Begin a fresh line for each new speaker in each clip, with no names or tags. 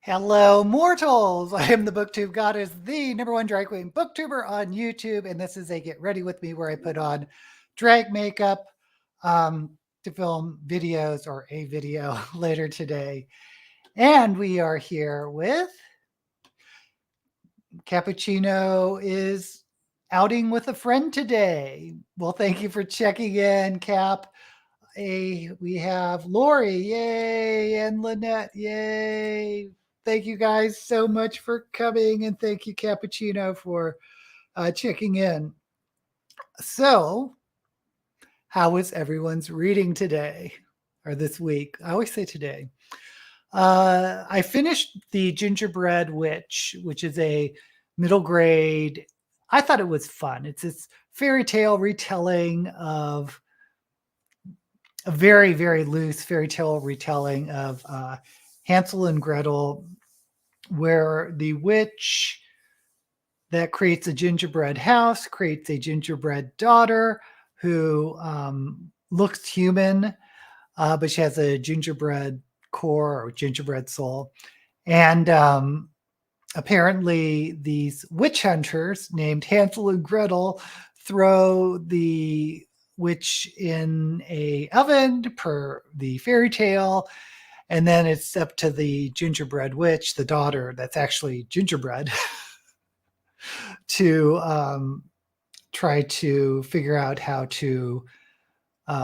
Hello, mortals! I am the Booktube Goddess, the #1 drag queen booktuber on YouTube, and this is a Get Ready With Me where I put on drag makeup to film videos or a video later today. And we are here with Cappuccino is outing with a friend today. Well, thank you for checking in, Cap. We have Lori, yay, and Lynette, yay. Thank you guys so much for coming, and thank you, Cappuccino, for checking in. So, how was everyone's reading today or this week? I always say today. I finished The Gingerbread Witch, which is a middle grade. I thought it was fun. It's this fairy tale retelling of a very, very loose fairy tale retelling of Hansel and Gretel, where the witch that creates a gingerbread house creates a gingerbread daughter who looks human, but she has a gingerbread core or gingerbread soul. And apparently these witch hunters named Hansel and Gretel throw the witch in a oven per the fairy tale, and then it's up to the gingerbread witch, the daughter that's actually gingerbread, to try to figure out how to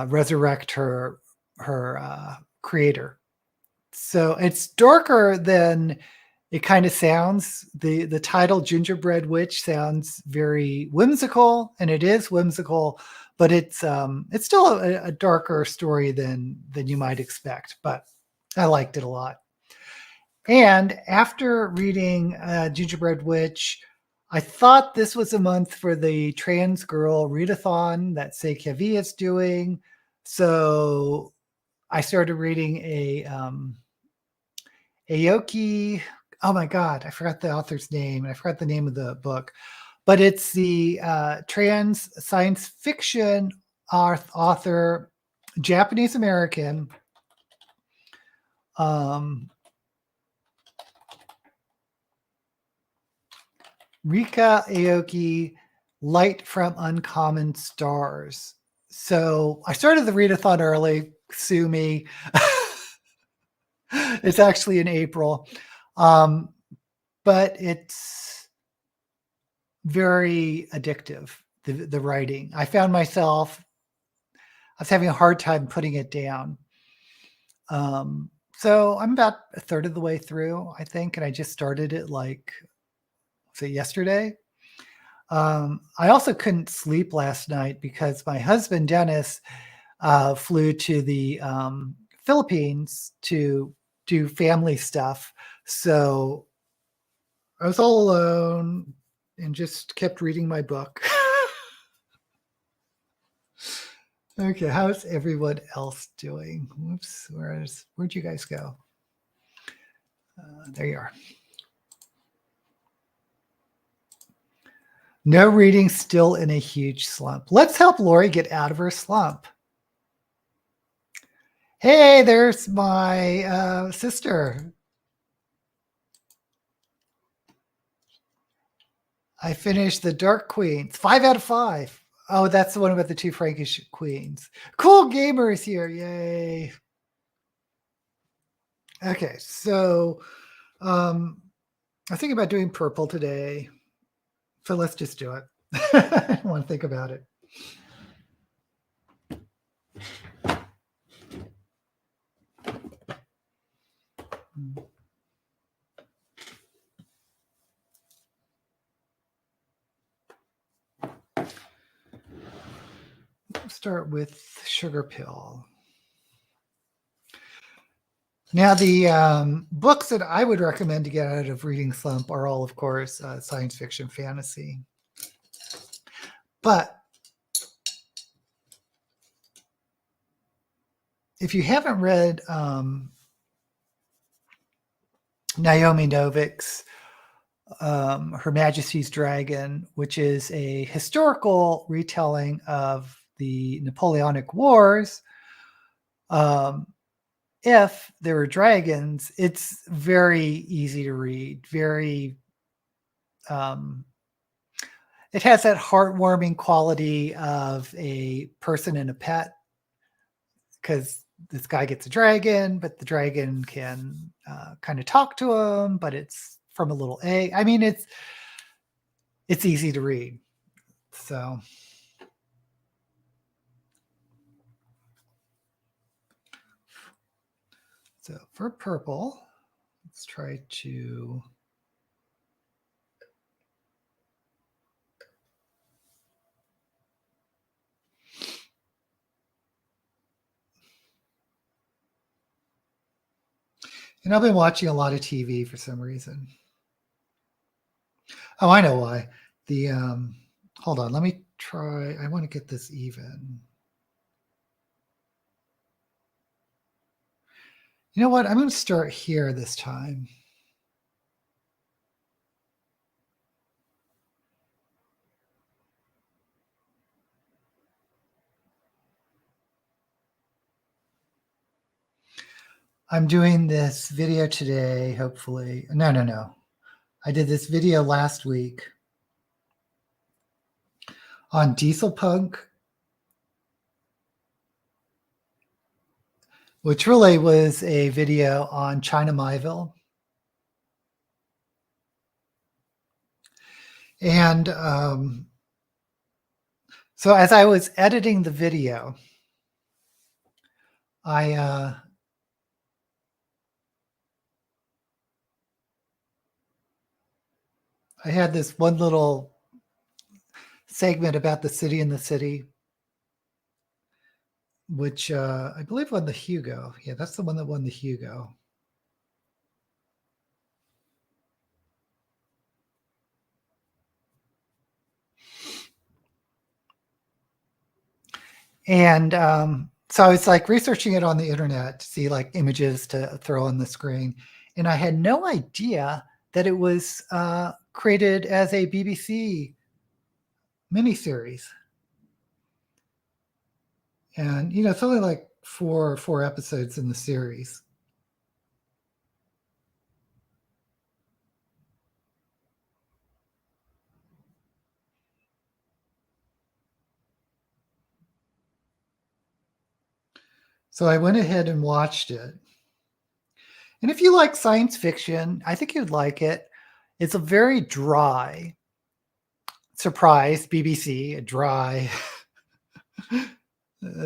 resurrect her creator. So it's darker than it kind of sounds. The title Gingerbread Witch sounds very whimsical, and it is whimsical, but it's still a darker story than you might expect. But I liked it a lot. And after reading Gingerbread Witch, I thought this was a month for the trans girl readathon that Seikavi is doing. So I started reading Aoki. Oh my God, I forgot the author's name, and I forgot the name of the book. But it's the trans science fiction author, Japanese American. Rika Aoki, Light from Uncommon Stars. So I started the readathon early. Sue me. It's actually in April. But it's very addictive, the writing. I found myself, I was having a hard time putting it down. So I'm about a third of the way through, I think, and I just started it yesterday. I also couldn't sleep last night because my husband, Dennis, flew to the Philippines to do family stuff. So I was all alone and just kept reading my book. Okay, how's everyone else doing? Whoops, where'd you guys go? There you are. No reading, still in a huge slump. Let's help Lori get out of her slump. Hey, there's my sister. I finished The Dark Queens, 5 out of 5. Oh, that's the one about the 2 Frankish queens. Cool gamers here, yay. Okay, so I think about doing purple today. So let's just do it. I don't want to think about it. Let's start with Sugar Pill. Now, the books that I would recommend to get out of reading slump are all, of course, science fiction, fantasy. But if you haven't read Naomi Novik's Her Majesty's Dragon, which is a historical retelling of the Napoleonic Wars, if there were dragons, it's very easy to read. Very, it has that heartwarming quality of a person and a pet, because this guy gets a dragon, but the dragon can kind of talk to him, but it's from a little egg. I mean, it's easy to read. So for purple, let's try to. And I've been watching a lot of TV for some reason. Oh, I know why. The hold on, let me try. I want to get this even. You know what? I'm going to start here this time. I'm doing this video today, hopefully. No. I did this video last week on diesel punk, which really was a video on China Miéville. And so as I was editing the video, I had this one little segment about the city in the city, which I believe won the Hugo. Yeah, that's the one that won the Hugo. And so I was like researching it on the internet to see like images to throw on the screen. And I had no idea that it was created as a BBC miniseries. And, you know, it's only like four episodes in the series. So I went ahead and watched it. And if you like science fiction, I think you'd like it. It's a very dry, surprise, BBC, a dry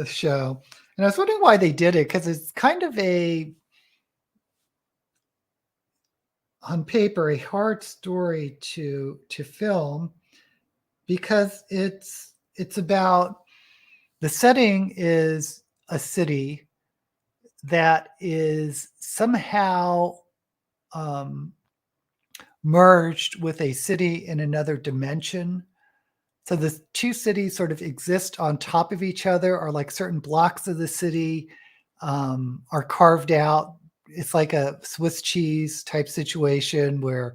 show. And I was wondering why they did it, because it's kind of on paper, a hard story to film, because it's about, the setting is a city that is somehow merged with a city in another dimension. So the two cities sort of exist on top of each other, or like certain blocks of the city are carved out. It's like a Swiss cheese type situation where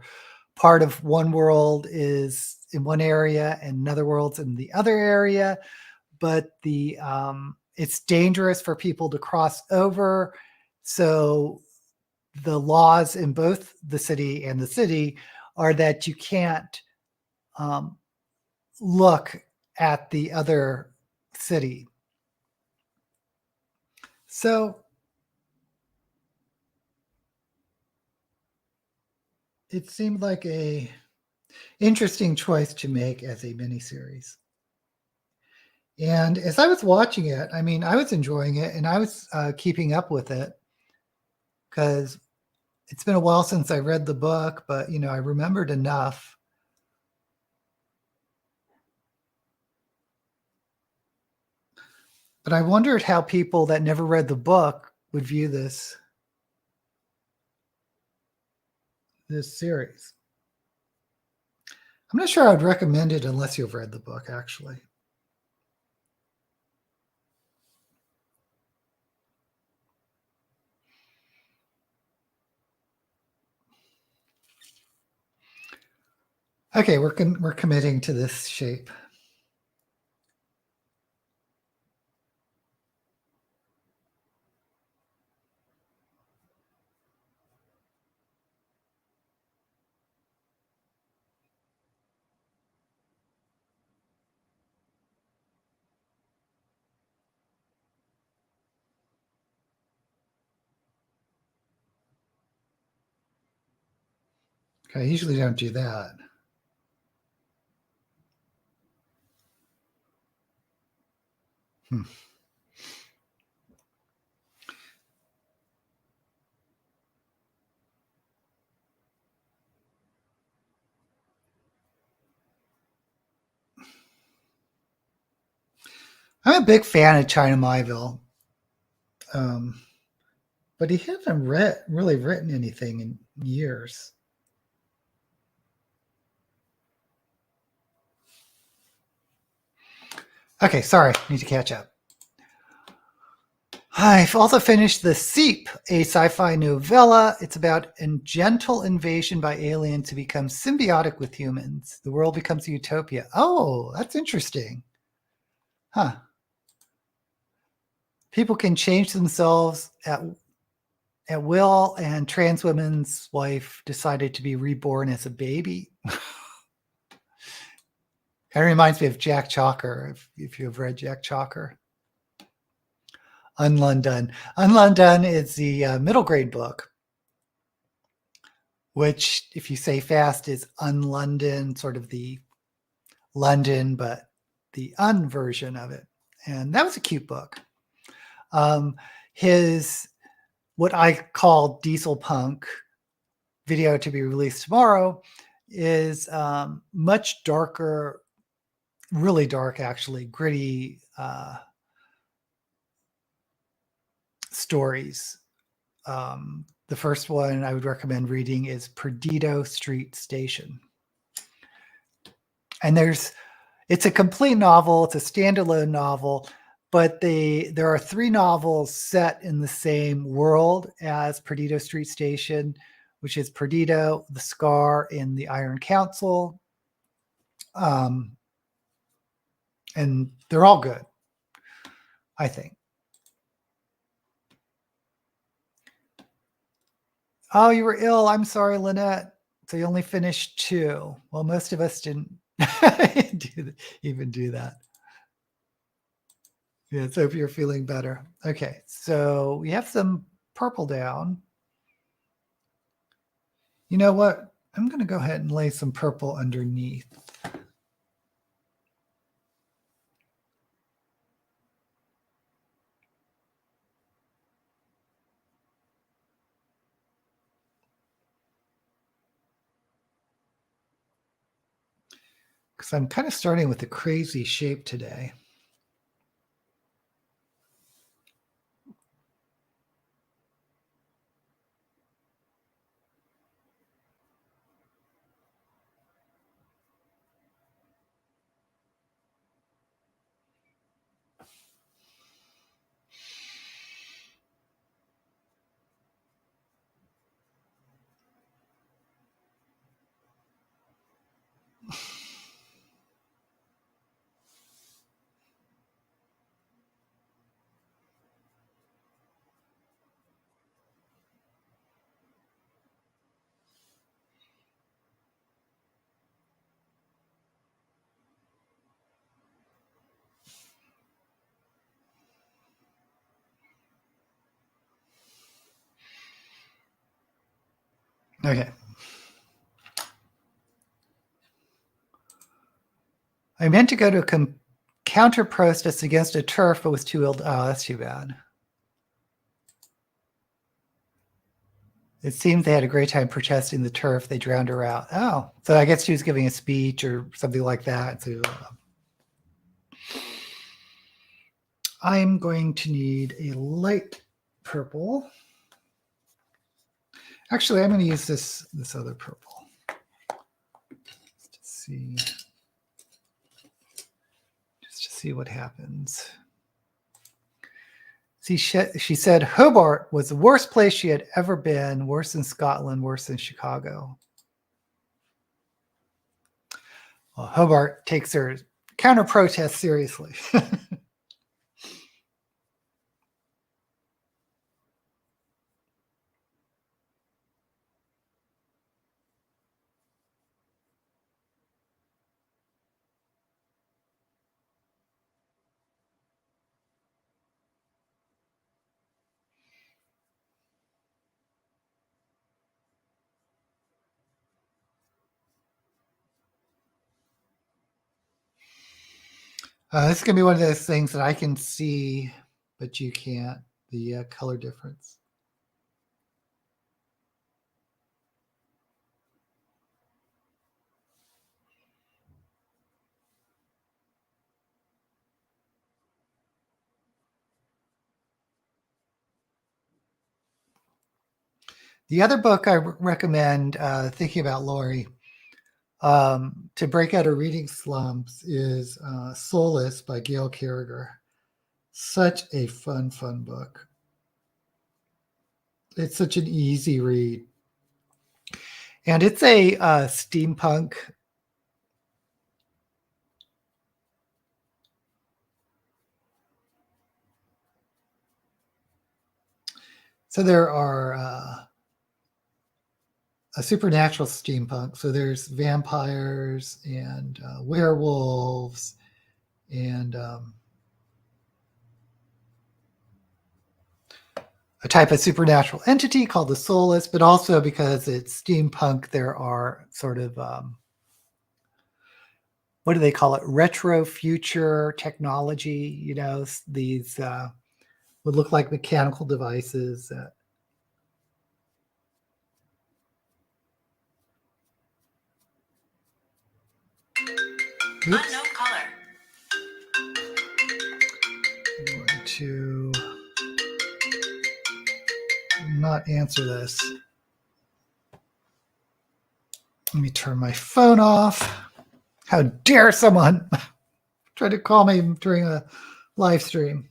part of one world is in one area and another world's in the other area. But it's dangerous for people to cross over. So the laws in both the city and the city are that you can't look at the other city. So it seemed like a interesting choice to make as a miniseries. And as I was watching it, I mean, I was enjoying it, and I was keeping up with it, because it's been a while since I read the book, but, you know, I remembered enough. But I wondered how people that never read the book would view this series. I'm not sure I'd recommend it unless you've read the book, actually. Okay, we're committing to this shape. I usually don't do that. I'm a big fan of China Miéville. But he hasn't really written anything in years. Okay, sorry, need to catch up. I've also finished The Seep, a sci-fi novella. It's about a gentle invasion by aliens who become symbiotic with humans. The world becomes a utopia. Oh, that's interesting. Huh. People can change themselves at will, and trans woman's wife decided to be reborn as a baby. Kind of reminds me of Jack Chalker, if you've read Jack Chalker. Unlondon. Unlondon is the middle grade book, which, if you say fast, is Unlondon, sort of the London, but the un version of it. And that was a cute book. His, what I call diesel punk video to be released tomorrow, is much darker, really dark, actually, gritty stories. The first one I would recommend reading is Perdido Street Station. And it's a complete novel. It's a standalone novel, but there are 3 novels set in the same world as Perdido Street Station, which is Perdido, The Scar, and The Iron Council. And they're all good, I think. Oh, you were ill. I'm sorry, Lynette. So you only finished 2. Well, most of us didn't even do that. Yeah, so hope you're feeling better. Okay, so we have some purple down. You know what? I'm going to go ahead and lay some purple underneath. Because I'm kind of starting with a crazy shape today. Okay. I meant to go to a counter protest against a turf, but was too ill. Oh, that's too bad. It seems they had a great time protesting the turf. They drowned her out. Oh, so I guess she was giving a speech or something like that. So I'm going to need a light purple. Actually, I'm going to use this other purple. Just to see what happens. See, she said Hobart was the worst place she had ever been, worse than Scotland, worse than Chicago. Well, Hobart takes her counter-protest seriously. This is going to be one of those things that I can see, but you can't, the color difference. The other book I recommend thinking about Lori to break out of reading slumps is Soulless by Gail Carriger. Such a fun book. It's such an easy read. And it's a steampunk. So there are a supernatural steampunk. So there's vampires and werewolves and a type of supernatural entity called the Soulless, but also because it's steampunk, there are sort of what do they call it? Retro future technology. You know, these would look like mechanical devices. Unknown caller. I'm going to not answer this. Let me turn my phone off. How dare someone try to call me during a live stream?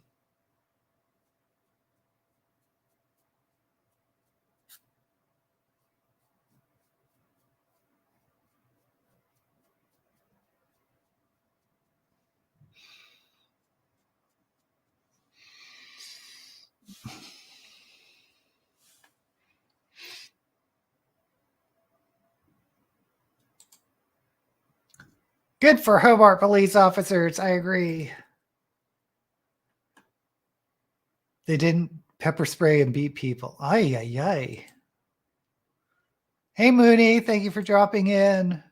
Good for Hobart police officers. I agree. They didn't pepper spray and beat people. Ay, ay, ay. Hey, Mooney, thank you for dropping in.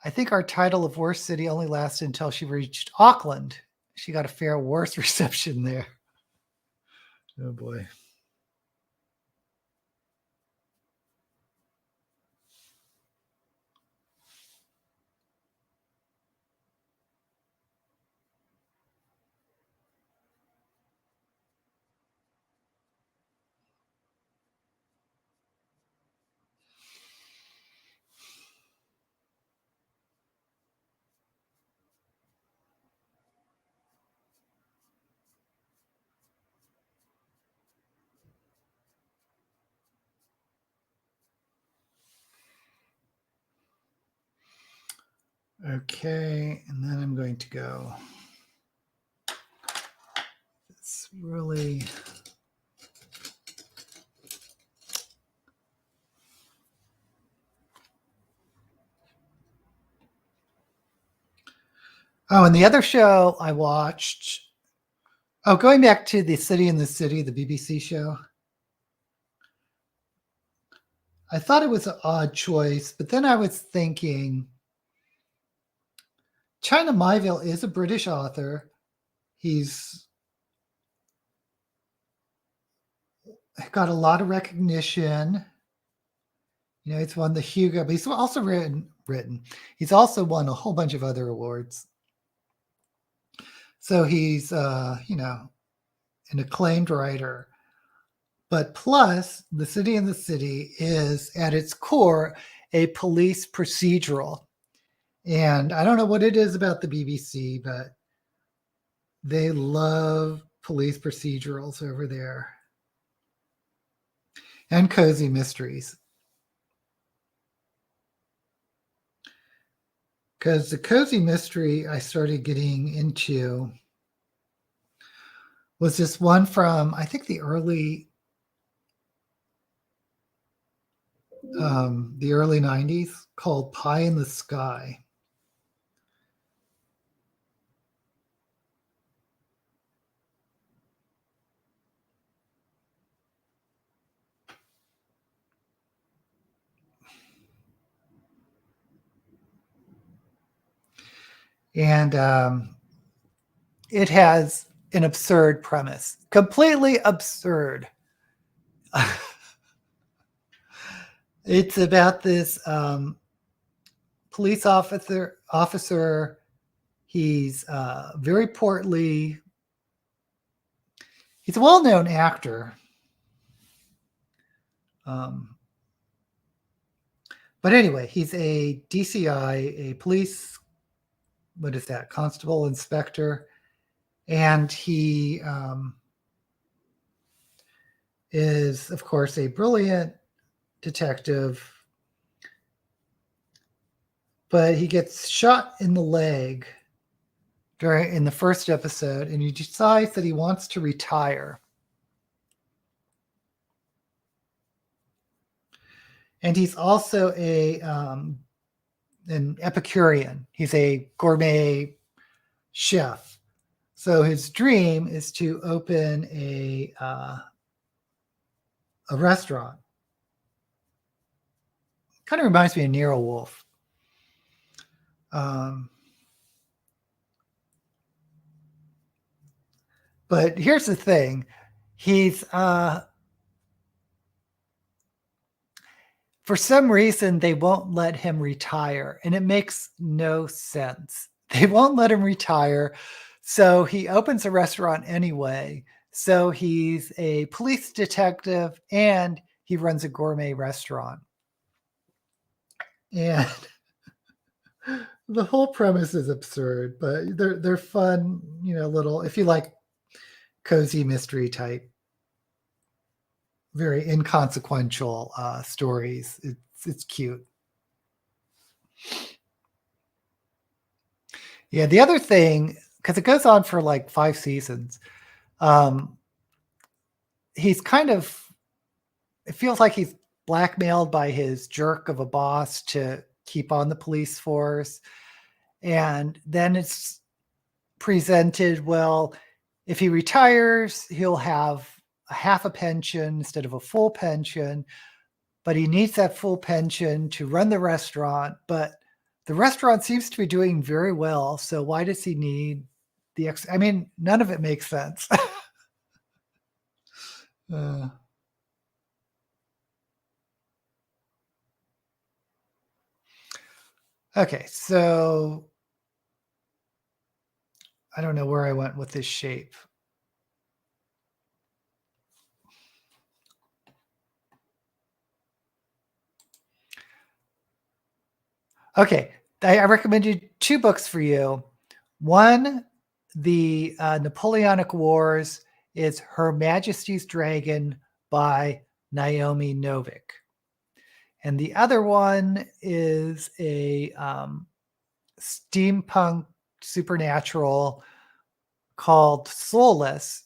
I think our title of worst city only lasted until she reached Auckland. She got a fair worse reception there. Oh, boy. Okay, and then I'm going to go. It's really... Oh, and the other show I watched... Oh, going back to The City in the City, the BBC show. I thought it was an odd choice, but then I was thinking... China Miéville is a British author. He's got a lot of recognition. You know, he's won the Hugo, but he's also written. He's also won a whole bunch of other awards. So he's, you know, an acclaimed writer. But plus, The City in the City is, at its core, a police procedural. And I don't know what it is about the BBC, but they love police procedurals over there. And cozy mysteries. Because the cozy mystery I started getting into was this one from, I think, the early 90s called Pie in the Sky. And it has an absurd premise, completely absurd. It's about this police officer. He's very portly. He's a well-known actor. But anyway, he's a DCI, a police, what is that, constable, inspector. And he is, of course, a brilliant detective. But he gets shot in the leg in the first episode, and he decides that he wants to retire. And he's also an Epicurean. He's a gourmet chef. So his dream is to open a restaurant. Kind of reminds me of Nero Wolfe. But here's the thing. He's for some reason, they won't let him retire, and it makes no sense. They won't let him retire, so he opens a restaurant anyway. So he's a police detective, and he runs a gourmet restaurant. And the whole premise is absurd, but they're fun, little, if you like cozy mystery type, very inconsequential stories. It's cute. Yeah, the other thing, because it goes on for like 5 seasons, he's kind of, it feels like he's blackmailed by his jerk of a boss to keep on the police force. And then it's presented, well, if he retires, he'll have a half a pension instead of a full pension, but he needs that full pension to run the restaurant. But the restaurant seems to be doing very well. So why does he need the extra? I mean, none of it makes sense. Okay, so I don't know where I went with this shape. Okay, I recommended 2 books for you. One, the Napoleonic Wars, is Her Majesty's Dragon by Naomi Novik. And the other one is a steampunk supernatural called Soulless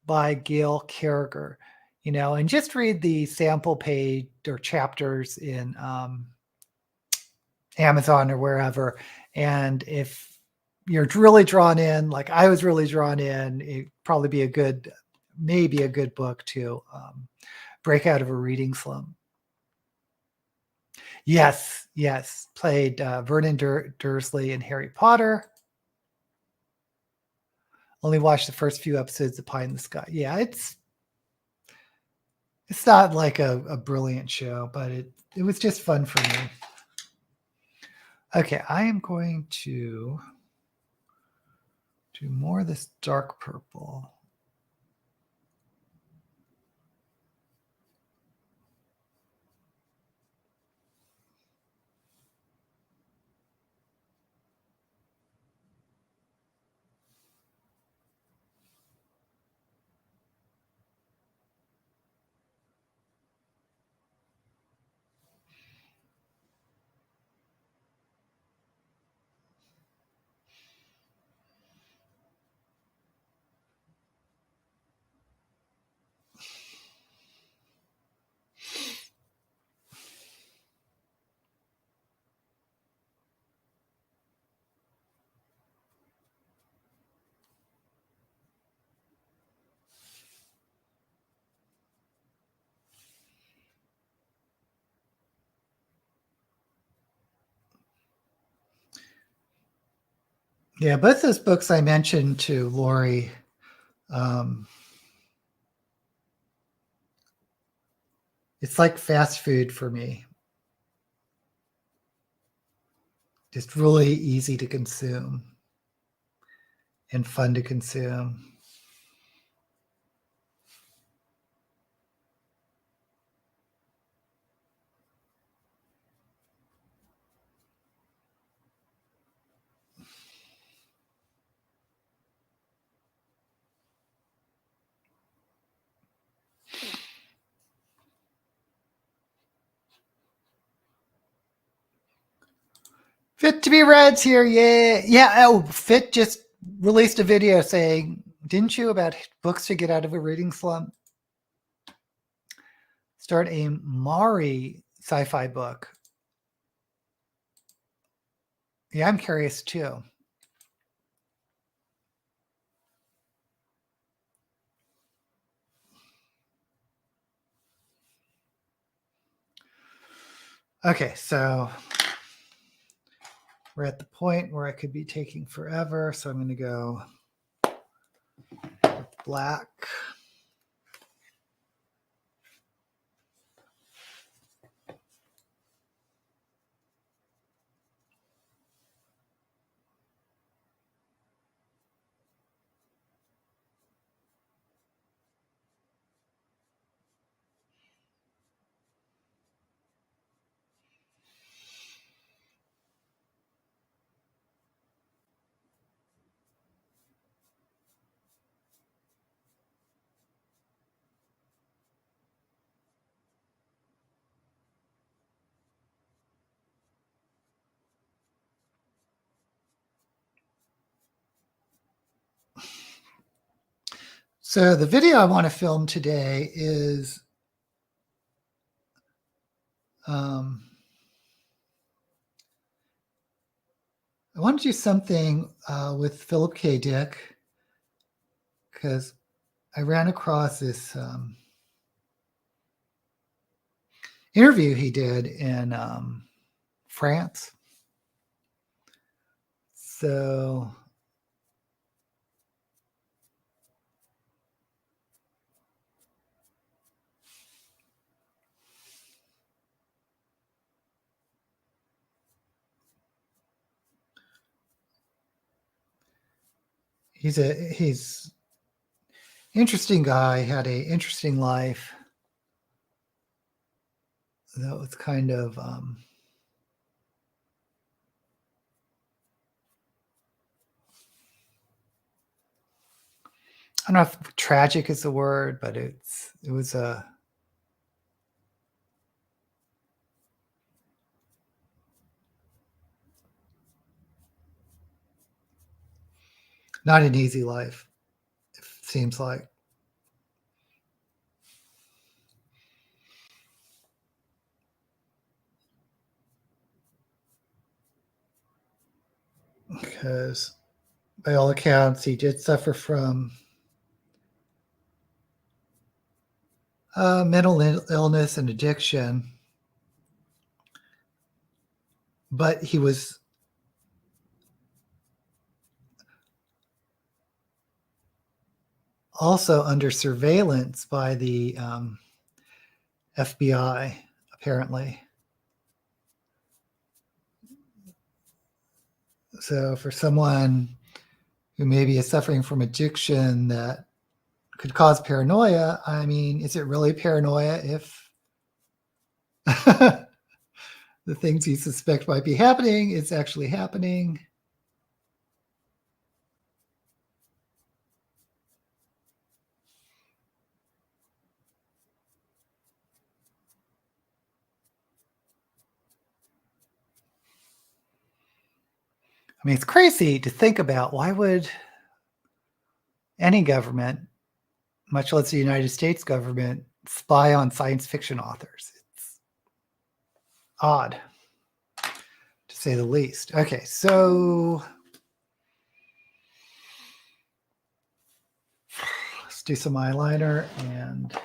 by Gail Carriger. And just read the sample page or chapters in Amazon or wherever. And if you're really drawn in, like I was really drawn in, it'd probably be maybe a good book to break out of a reading slump. Yes. Played Vernon Dursley in Harry Potter. Only watched the first few episodes of Pie in the Sky. Yeah, it's not like a brilliant show, but it was just fun for me. Okay, I am going to do more of this dark purple. Yeah, both those books I mentioned to Lori, it's like fast food for me. Just really easy to consume and fun to consume. Fit to be Red's here, yeah. Yeah, oh, Fit just released a video saying, didn't you, about books to get out of a reading slump? Start a Mari sci-fi book. Yeah, I'm curious too. Okay, so we're at the point where I could be taking forever, so I'm going to go with black. So the video I want to film today is I want to do something with Philip K. Dick, because I ran across this interview he did in France. So he's interesting guy, had a interesting life. That was kind of I don't know if tragic is the word, but it was a not an easy life, it seems like. Because by all accounts, he did suffer from mental illness and addiction, but he was also under surveillance by the FBI, apparently. So for someone who maybe is suffering from addiction that could cause paranoia, I mean, is it really paranoia if the things you suspect might be happening is actually happening? I mean, it's crazy to think about. Why would any government, much less the United States government, spy on science fiction authors? It's odd, to say the least. Okay, so let's do some eyeliner and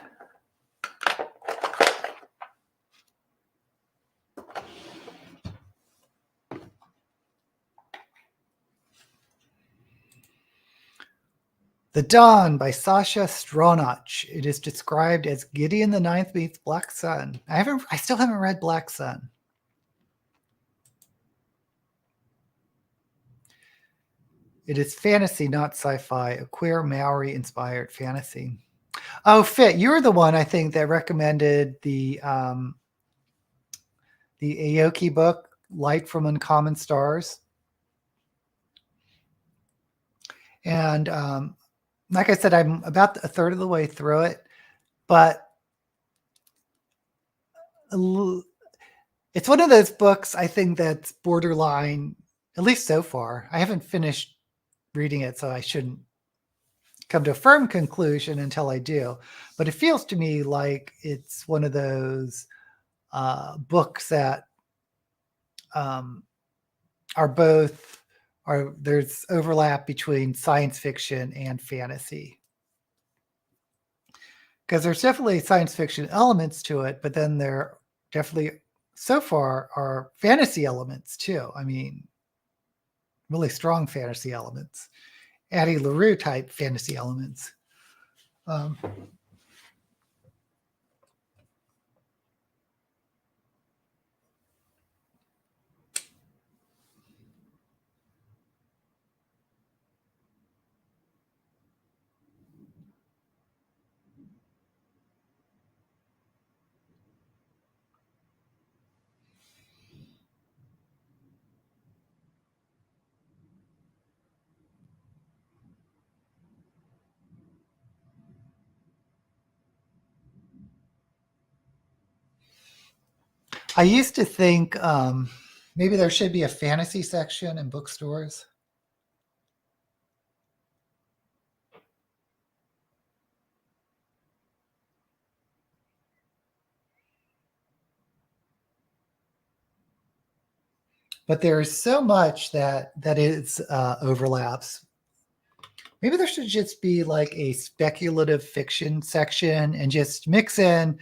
The Dawn by Sasha Stronach. It is described as Gideon the Ninth meets Black Sun. I still haven't read Black Sun. It is fantasy, not sci-fi, a queer Maori-inspired fantasy. Oh, Fit, you're the one I think that recommended the Aoki book, Light from Uncommon Stars. And like I said, I'm about a third of the way through it, but it's one of those books I think that's borderline, at least so far. I haven't finished reading it, so I shouldn't come to a firm conclusion until I do. But it feels to me like it's one of those books that there's overlap between science fiction and fantasy. Because there's definitely science fiction elements to it, but then there definitely so far are fantasy elements too. I mean, really strong fantasy elements, Addie LaRue type fantasy elements. I used to think maybe there should be a fantasy section in bookstores. But there is so much that is overlaps. Maybe there should just be like a speculative fiction section and just mix in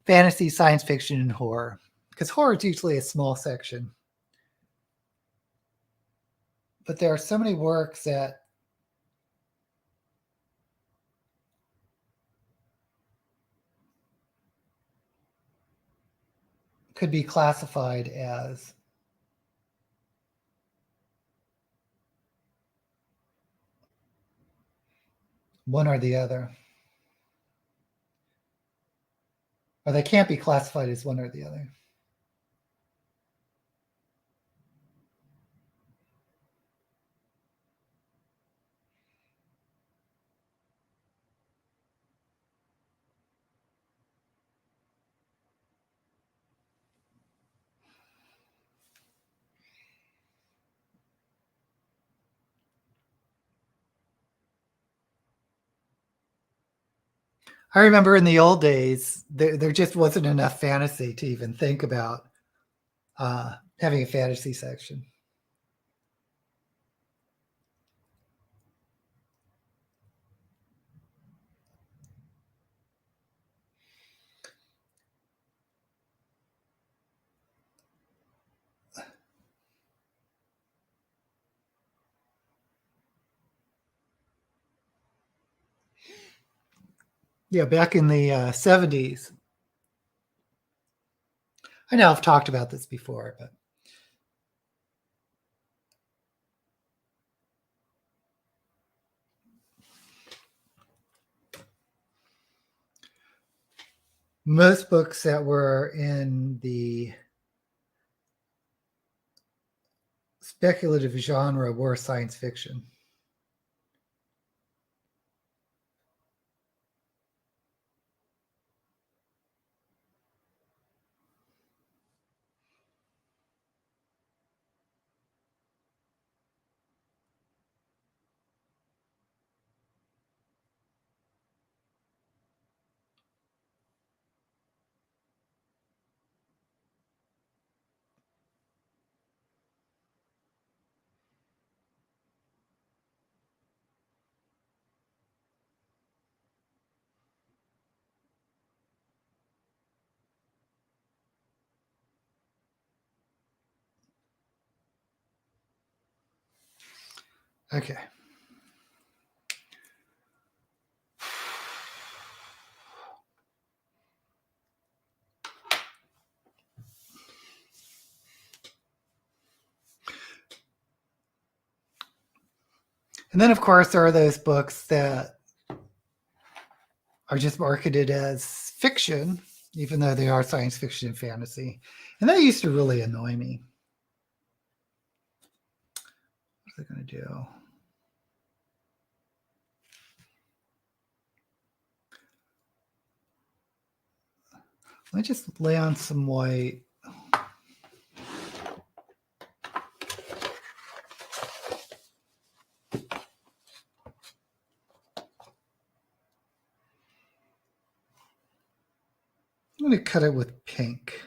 fantasy, science fiction, and horror. Because horror is usually a small section. But there are so many works that could be classified as one or the other. Or they can't be classified as one or the other. I remember in the old days, there just wasn't enough fantasy to even think about having a fantasy section. Yeah, back in the 70s. I know I've talked about this before, but most books that were in the speculative genre were science fiction. Okay. And then, of course, there are those books that are just marketed as fiction, even though they are science fiction and fantasy. And that used to really annoy me. What's it going to do? Let me just lay on some white. I'm going to cut it with pink.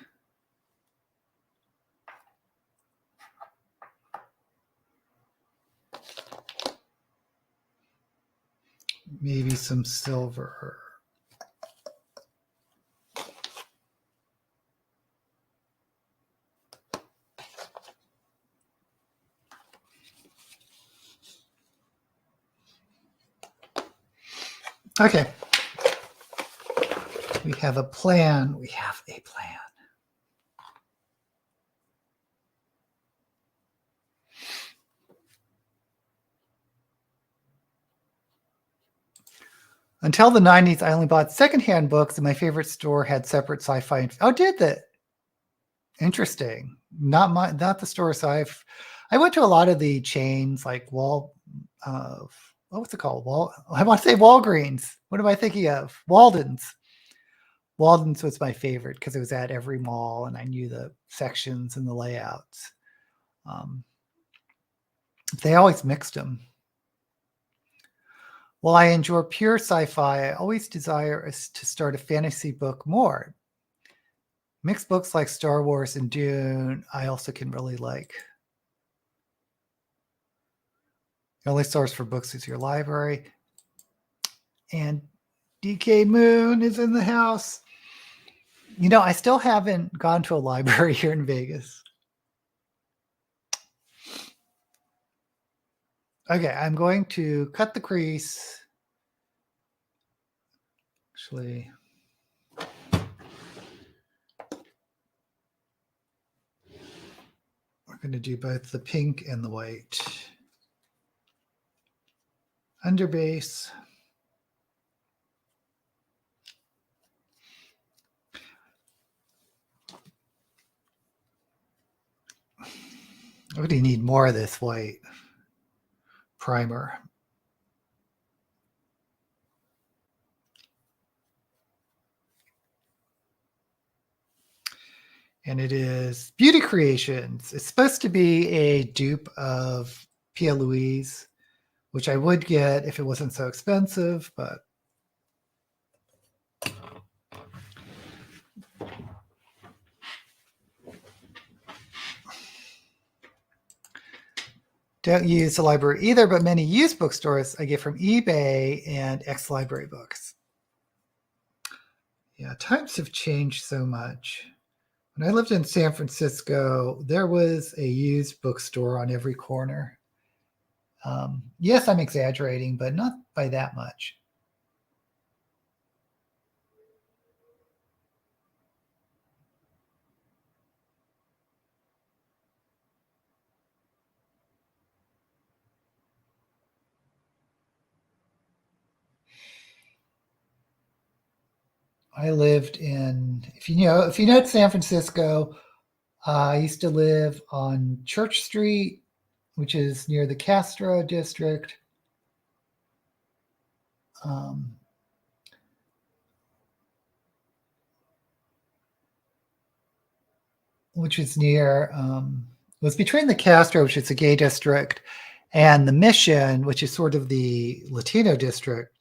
Maybe some silver. Okay. We have a plan. We have a plan. Until the 90s, I only bought secondhand books, and my favorite store had separate sci-fi. Oh, did that? Interesting. Not the stores I went to a lot of the chains like what was it called? I want to say Walgreens. What am I thinking of? Walden's. Walden's was my favorite because it was at every mall and I knew the sections and the layouts. They always mixed them. While I enjoy pure sci-fi, I always desire to start a fantasy book more. Mixed books like Star Wars and Dune, I also can really like. The only source for books is your library. And DK Moon is in the house. You know, I still haven't gone to a library here in Vegas. Okay, I'm going to cut the crease. Actually, we're going to do both the pink and the white. Underbase. I really need more of this white primer. And it is Beauty Creations. It's supposed to be a dupe of Pia Louise, which I would get if it wasn't so expensive, but don't use the library either, but many used bookstores I get from eBay and ex-library books. Yeah, times have changed so much. When I lived in San Francisco, there was a used bookstore on every corner. Yes, I'm exaggerating, but not by that much. I lived in, if you know San Francisco, I used to live on Church Street, which is near the Castro district. Which is near, was between the Castro, which is the gay district, and the Mission, which is sort of the Latino district.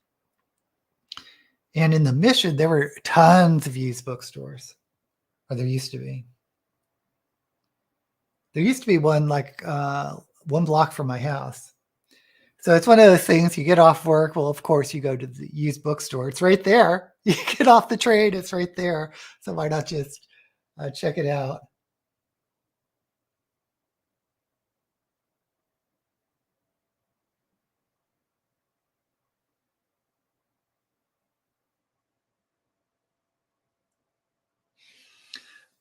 And in the Mission, there were tons of used bookstores, or there used to be. There used to be one like 1 block from my house. So it's one of those things, you get off work, well, of course, you go to the used bookstore. It's right there. You get off the train, it's right there. So why not just check it out?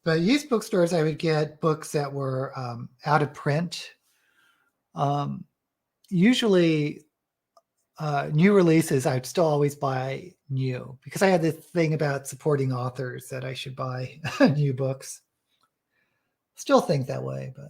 But used bookstores, I would get books that were out of print. Usually new releases, I'd still always buy new because I had this thing about supporting authors that I should buy new books. Still think that way, but.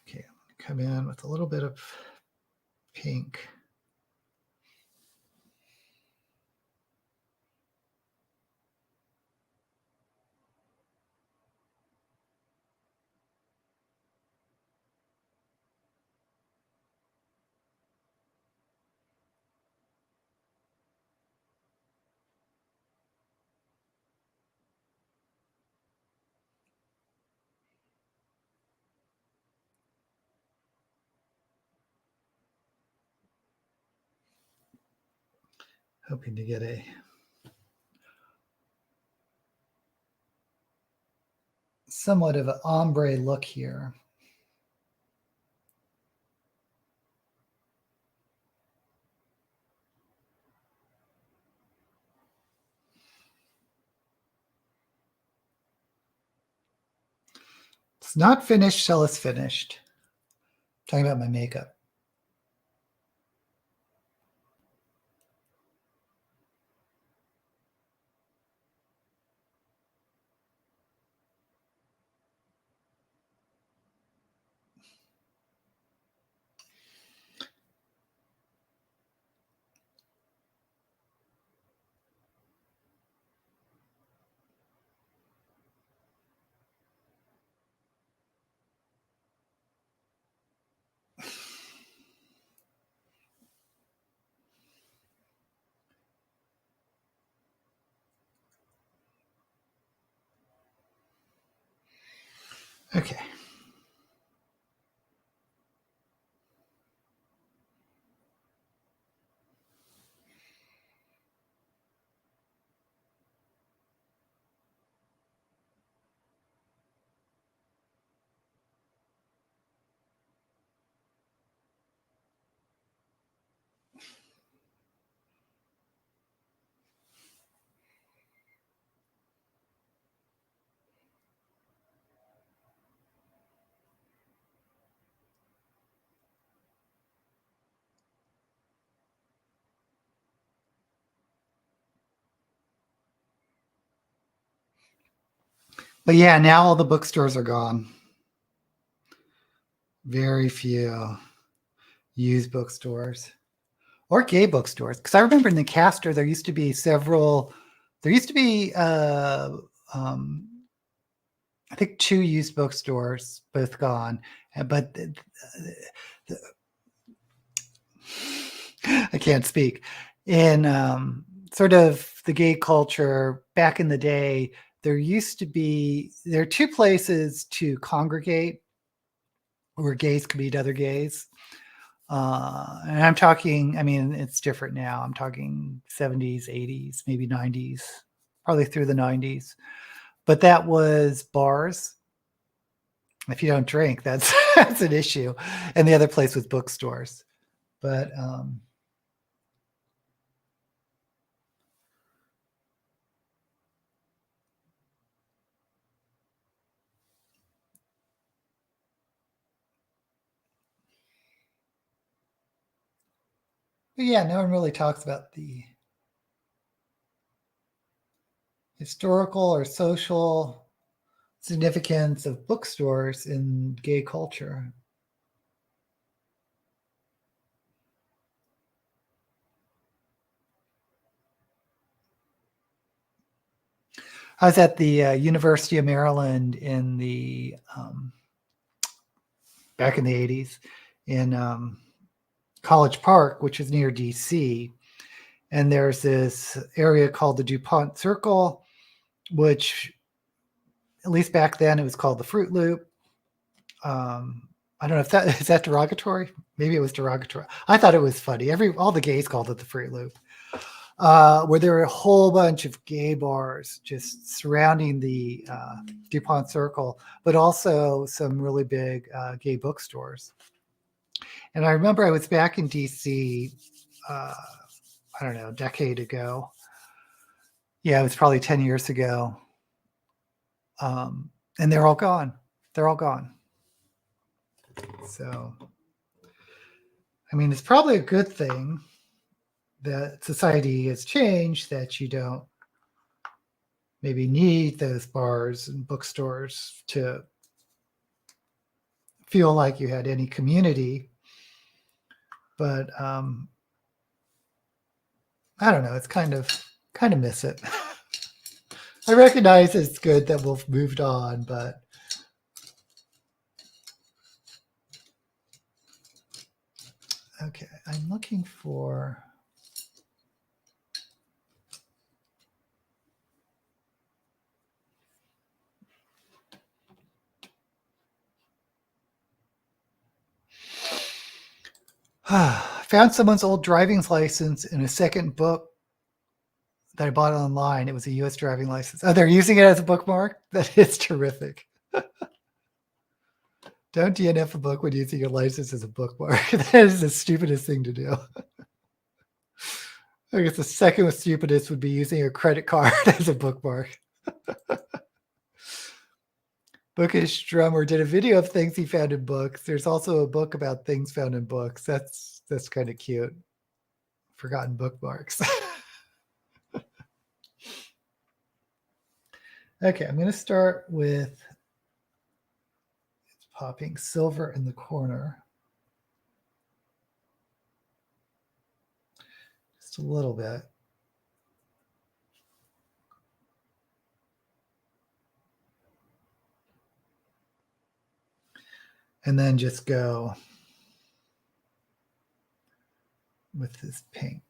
Okay, I'm going to come in with a little bit of pink. Hoping to get a somewhat of an ombre look here. It's not finished till it's finished. I'm talking about my makeup. Okay. But yeah, now all the bookstores are gone. Very few used bookstores or gay bookstores. Because I remember in the Castor, there used to be several, there used to be, I think 2 used bookstores, both gone. But I can't speak. In sort of the gay culture back in the day, there are 2 places to congregate where gays could meet other gays. And I'm talking, I mean, it's different now. I'm talking 70s, 80s, maybe 90s, probably through the 90s. But that was bars. If you don't drink, that's that's an issue. And the other place was bookstores. But yeah, no one really talks about the historical or social significance of bookstores in gay culture. I was at the University of Maryland in the back in the 80s in College Park, which is near DC. And there's this area called the DuPont Circle, which at least back then it was called the Fruit Loop. I don't know if that is that derogatory. Maybe it was derogatory. I thought it was funny. All the gays called it the Fruit Loop. where there were a whole bunch of gay bars just surrounding the DuPont Circle, but also some really big gay bookstores. And I remember I was back in DC, I don't know, a decade ago. Yeah, it was probably 10 years ago. And they're all gone. They're all gone. So, I mean, it's probably a good thing that society has changed, that you don't maybe need those bars and bookstores to feel like you had any community. But I don't know. It's kind of miss it. I recognize it's good that we've moved on, but okay. I'm looking for. I found someone's old driving license in a second book that I bought online. It was a U.S. driving license. Oh, they're using it as a bookmark? That is terrific. Don't DNF a book when using your license as a bookmark. That is the stupidest thing to do. I guess the second stupidest would be using a credit card as a bookmark. Bookish Drummer did a video of things he found in books. There's also a book about things found in books. That's kind of cute. Forgotten bookmarks. Okay, I'm going to start with popping silver in the corner. Just a little bit. And then just go with this pink.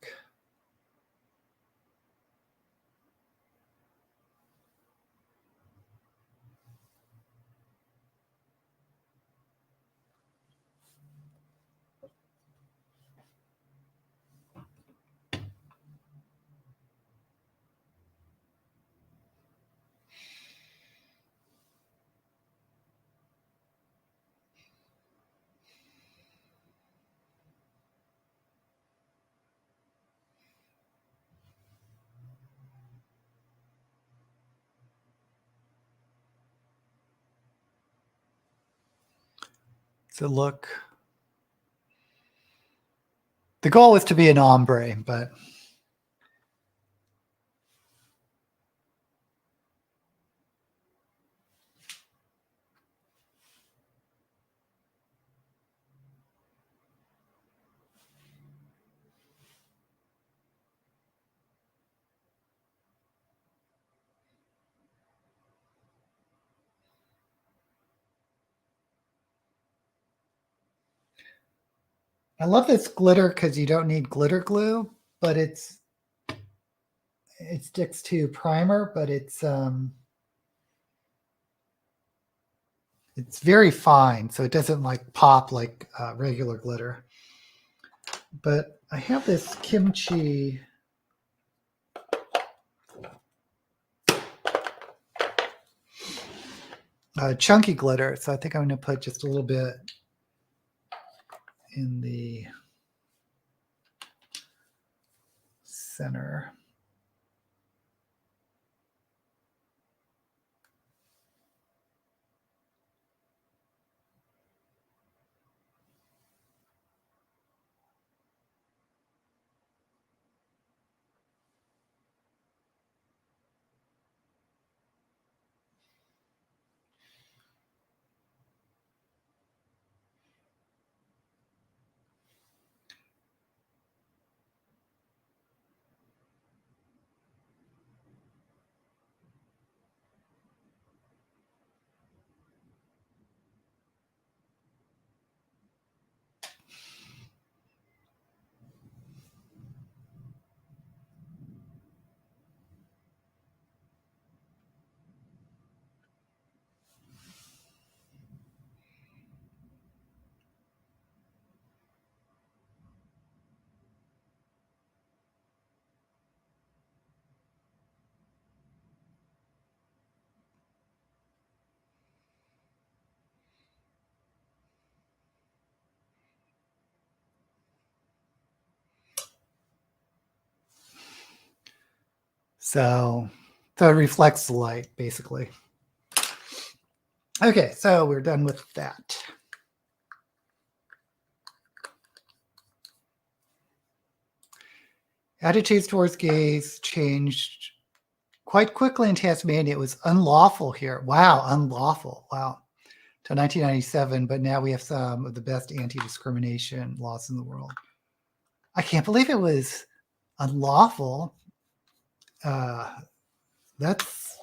So look, the goal was to be an ombre, but I love this glitter because you don't need glitter glue, but it sticks to primer, but it's very fine, so it doesn't like pop like regular glitter. But I have this kimchi chunky glitter, so I think I'm going to put just a little bit in the center. So it reflects the light, basically. Okay, so we're done with that. Attitudes towards gays changed quite quickly in Tasmania. It was unlawful here. Wow, unlawful. Wow. Till 1997, but now we have some of the best anti-discrimination laws in the world. I can't believe it was unlawful. That's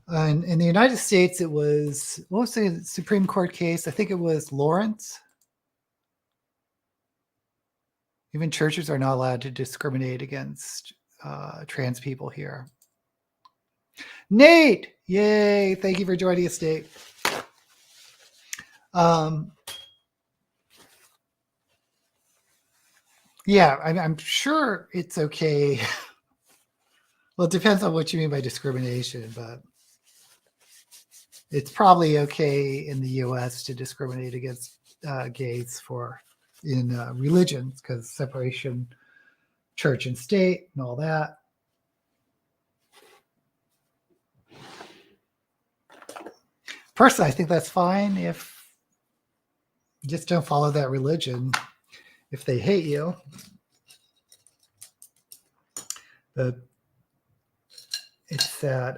in the United States, it was, what was the Supreme Court case? I think it was Lawrence. Even churches are not allowed to discriminate against trans people here. Nate, yay! Thank you for joining us, Nate. Yeah, I'm sure it's okay. Well, it depends on what you mean by discrimination, but it's probably okay in the U.S. to discriminate against gays in religions, because separation, church and state, and all that. Personally, I think that's fine if you just don't follow that religion. If they hate you, but it's that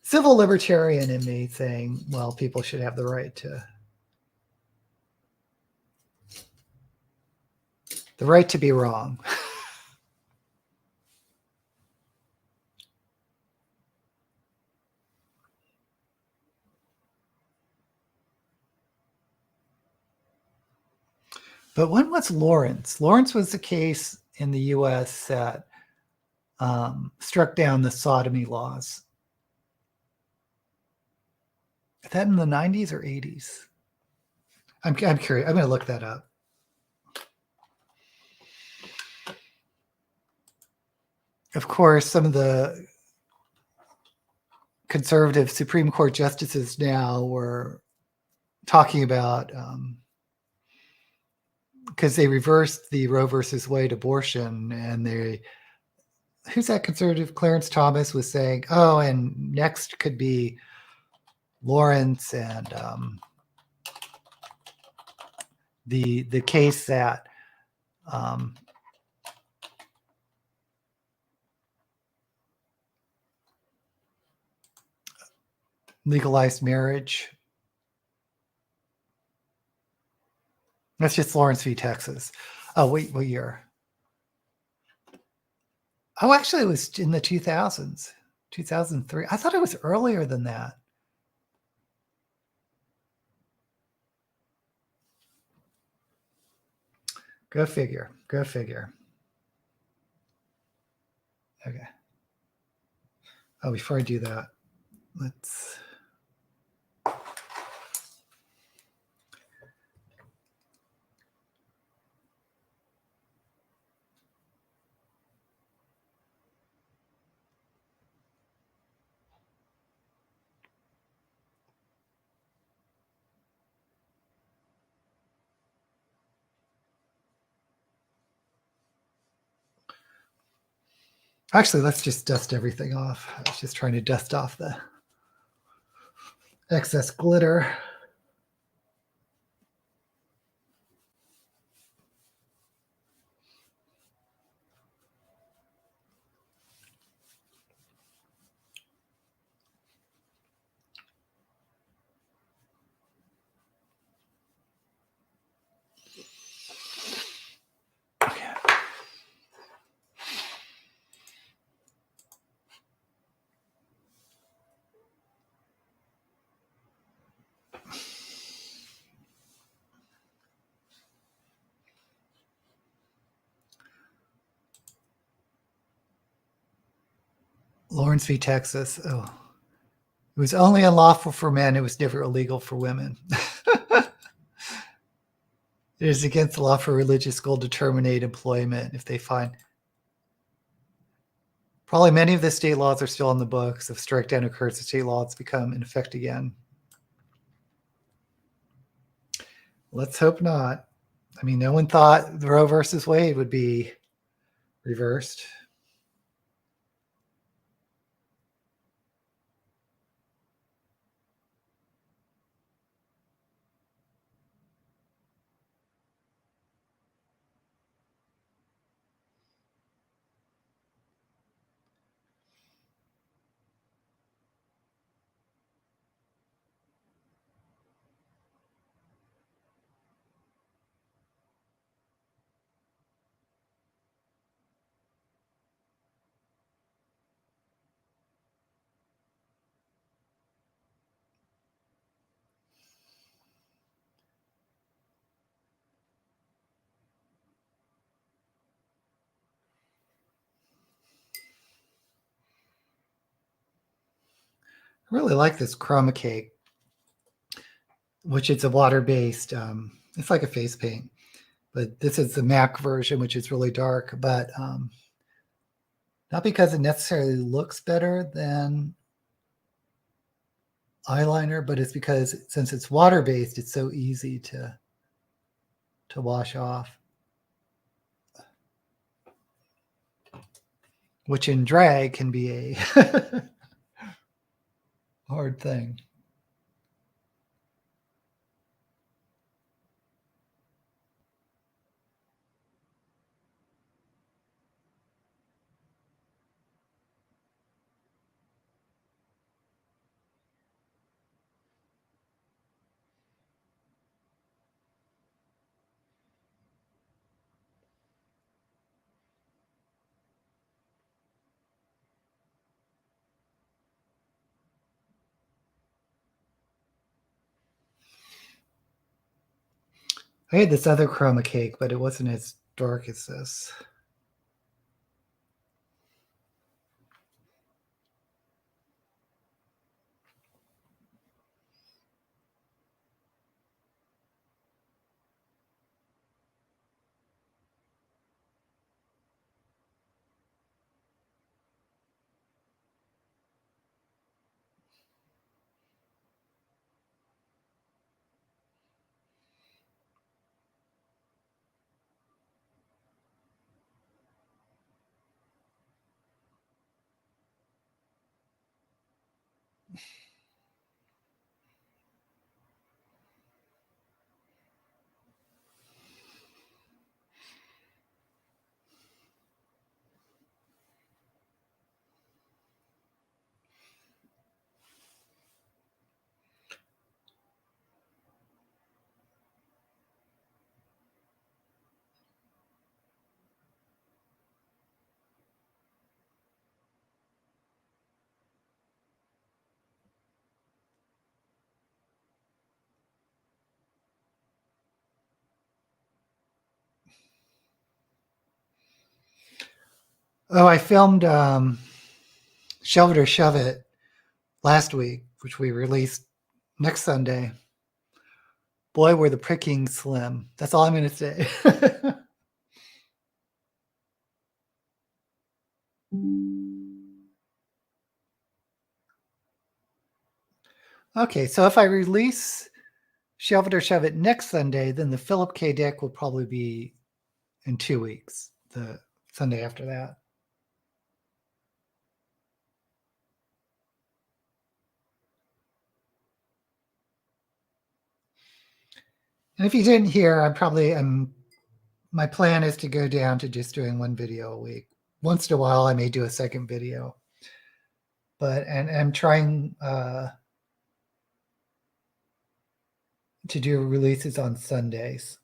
civil libertarian in me saying, well, people should have the right to be wrong. But when was Lawrence? Lawrence was the case in the U.S. that struck down the sodomy laws. Is that in the 90s or 80s? I'm curious. I'm going to look that up. Of course, some of the conservative Supreme Court justices now were talking about, because they reversed the Roe versus Wade abortion, and who's that conservative? Clarence Thomas was saying, oh, and next could be Lawrence, and the case that legalized marriage. That's just Lawrence v. Texas. Oh, wait, what year? Oh, actually, it was in the 2000s, 2003. I thought it was earlier than that. Go figure. Go figure. Okay. Oh, before I do that, let's... Actually, let's just dust everything off. I was just trying to dust off the excess glitter. Lawrence v. Texas. Oh, it was only unlawful for men. It was never illegal for women. It is against the law for religious school to terminate employment if they find. Probably many of the state laws are still on the books. If strike down occurs, the state laws become in effect again. Let's hope not. I mean, no one thought Roe versus Wade would be reversed. I really like this chroma cake, which is a water-based, it's like a face paint, but this is the MAC version, which is really dark, but not because it necessarily looks better than eyeliner, but it's because since it's water-based, it's so easy to wash off, which in drag can be a hard thing. I had this other chroma cake, but it wasn't as dark as this. Oh, I filmed Shove It or Shove It last week, which we released next Sunday. Boy, were the prickings slim. That's all I'm going to say. Okay, so if I release Shove It or Shove It next Sunday, then the Philip K. Dick will probably be in 2 weeks, the Sunday after that. And if you didn't hear, my plan is to go down to just doing one video a week. Once in a while, I may do a second video, but I'm trying to do releases on Sundays.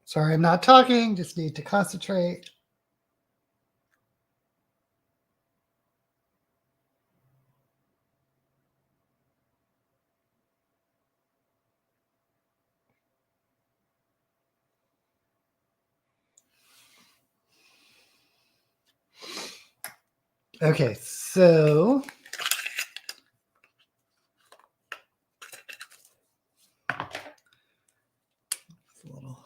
Sorry, I'm not talking. Just need to concentrate. Okay, so it's a little.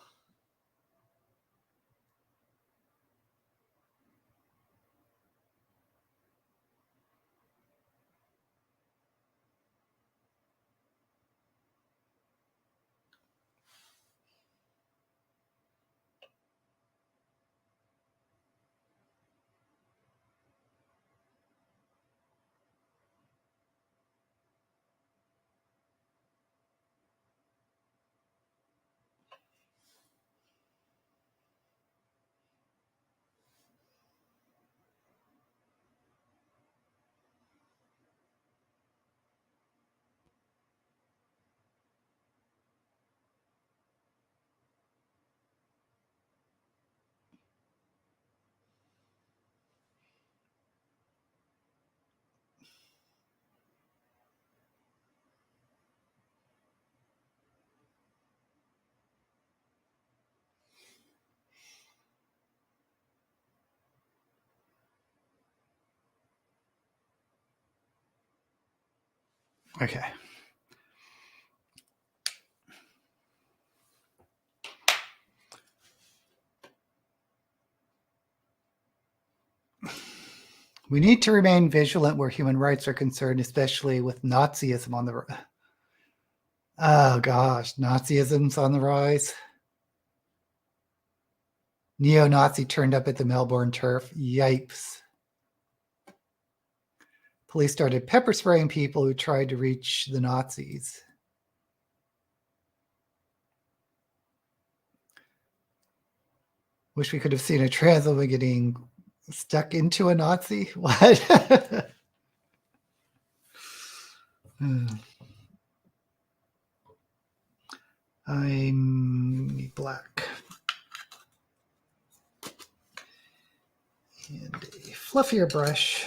Okay. We need to remain vigilant where human rights are concerned, especially with Nazism on the. Oh gosh, Nazism's on the rise. Neo-Nazi turned up at the Melbourne turf. Yipes. Police started pepper spraying people who tried to reach the Nazis. Wish we could have seen a trans woman getting stuck into a Nazi. What? I'm black. And a fluffier brush.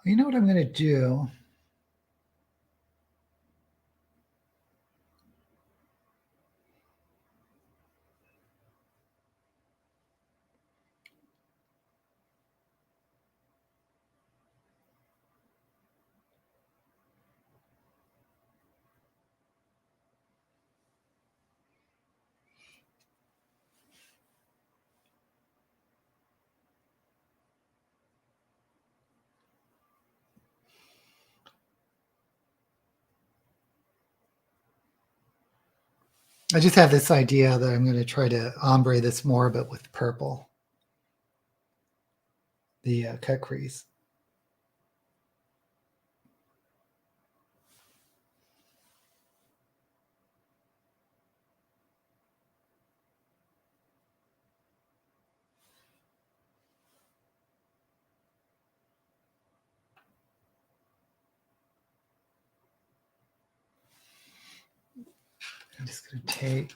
You know what I'm going to do? I just have this idea that I'm going to try to ombre this more, but with purple. The cut crease. I'm just going to take.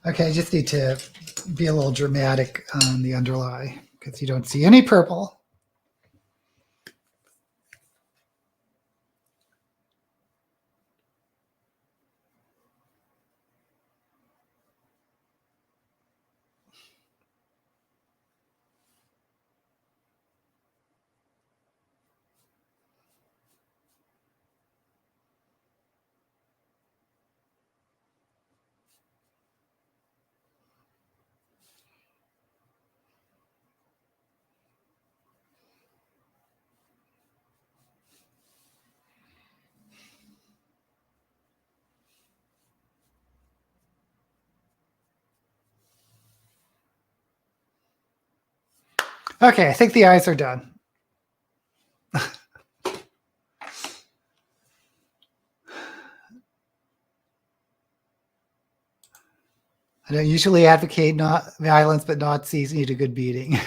Okay, I just need to be a little dramatic on the underlie because you don't see any purple. Okay, I think the eyes are done. I don't usually advocate not violence, but Nazis need a good beating.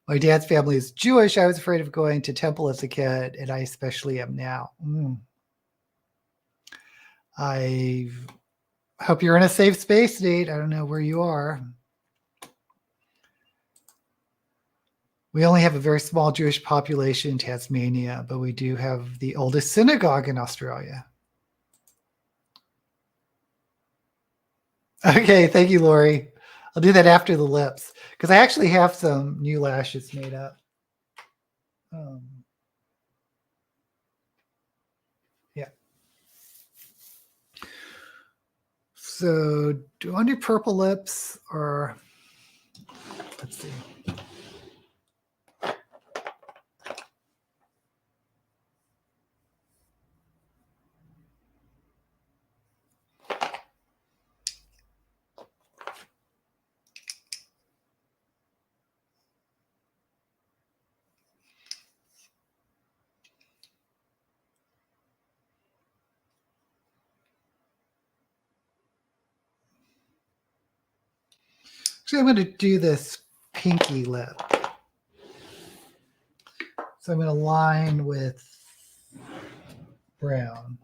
My dad's family is Jewish. I was afraid of going to temple as a kid, and I especially am now. I hope you're in a safe space, Nate. I don't know where you are. We only have a very small Jewish population in Tasmania, but we do have the oldest synagogue in Australia. Okay, thank you, Lori. I'll do that after the lips because I actually have some new lashes made up. Yeah. So do I want to do purple lips or let's see. Actually, I'm going to do this pinky lip. So I'm going to line with brown.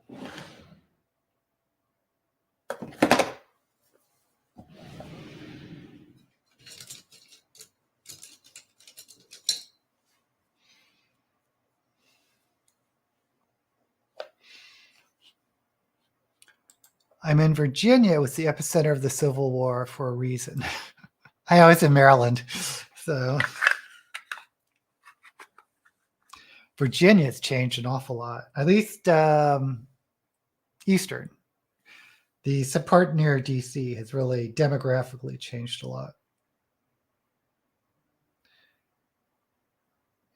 I'm in Virginia. It was the epicenter of the Civil War for a reason. I was in Maryland. So Virginia's changed an awful lot, at least Eastern. The part near DC has really demographically changed a lot.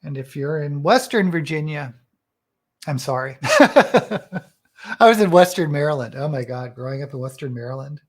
And if you're in Western Virginia, I'm sorry. I was in Western Maryland. Oh my God, growing up in Western Maryland.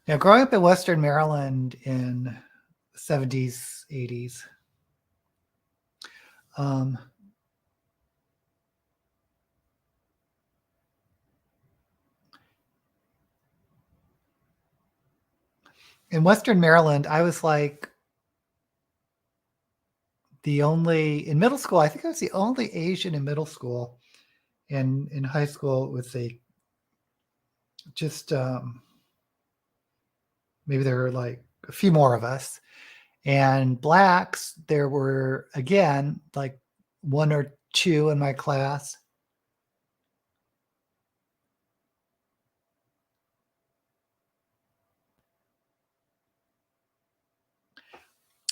Now, growing up in Western Maryland in the 70s, 80s, in Western Maryland, I was like the only, in middle school, I think I was the only Asian in middle school. And in high school, it was maybe there were like a few more of us. And blacks, there were, again, like one or two in my class.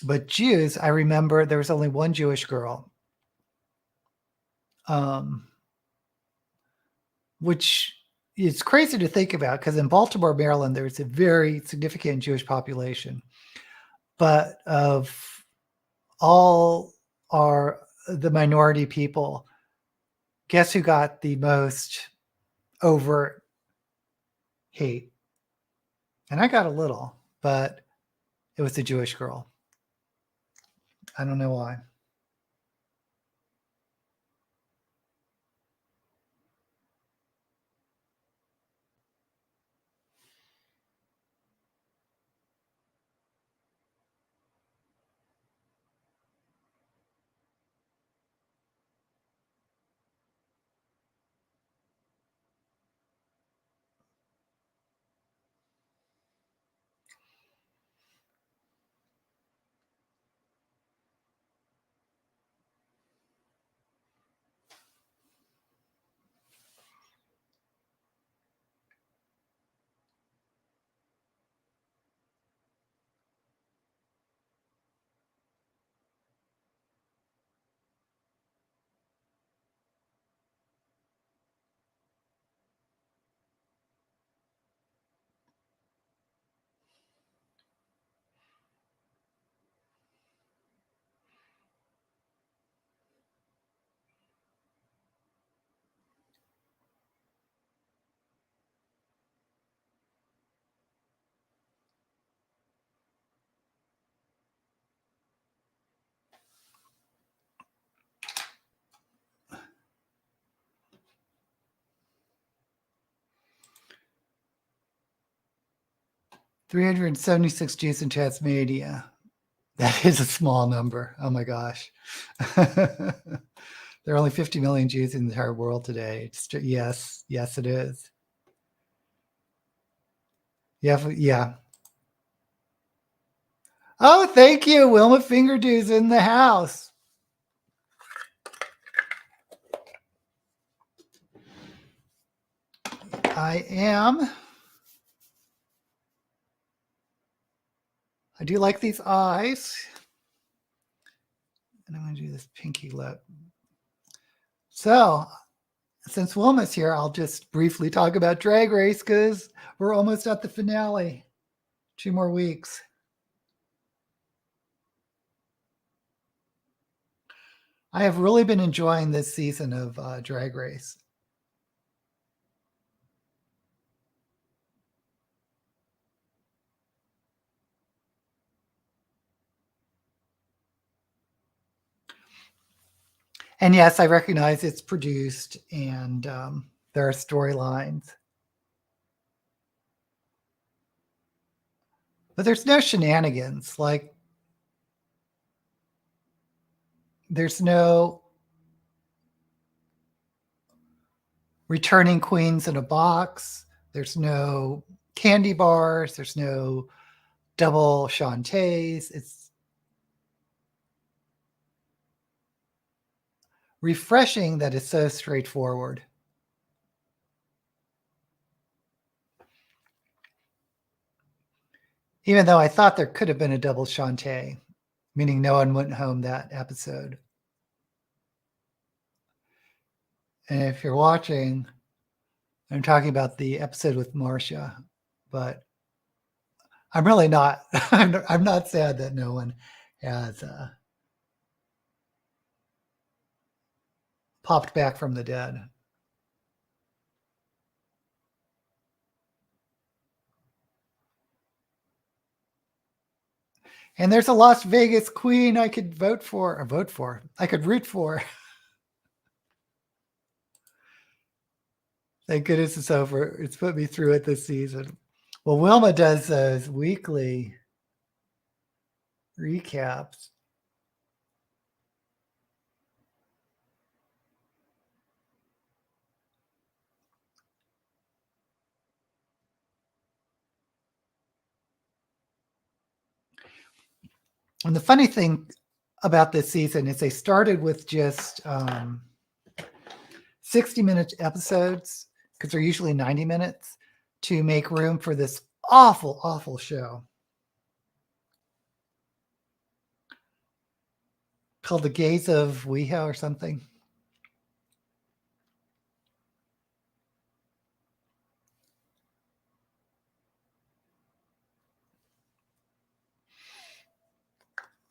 But Jews, I remember there was only one Jewish girl, which it's crazy to think about because in Baltimore, Maryland, there's a very significant Jewish population. But of all the minority people, guess who got the most overt hate? And I got a little, but it was a Jewish girl. I don't know why. $376 Jews in Tasmania. That is a small number. Oh my gosh. There are only 50 million Jews in the entire world today. Yes, it is. Yeah. Oh, thank you. Wilma Fingerdews in the house. I do like these eyes. And I'm going to do this pinky lip. So, since Wilma's here, I'll just briefly talk about Drag Race because we're almost at the finale. 2 more weeks. I have really been enjoying this season of Drag Race. And yes, I recognize it's produced and there are storylines. But there's no shenanigans. Like, there's no returning queens in a box. There's no candy bars. There's no double Shantays. It's refreshing that it's so straightforward. Even though I thought there could have been a double Shantay, meaning no one went home that episode. And if you're watching, I'm talking about the episode with Marcia, but I'm really not. I'm not sad that no one has popped back from the dead. And there's a Las Vegas queen I could vote for. I could root for. Thank goodness it's over. It's put me through it this season. Well, Wilma does those weekly recaps. And the funny thing about this season is they started with just 60-minute episodes, because they're usually 90 minutes, to make room for this awful, awful show called The Gaze of Weeha or something.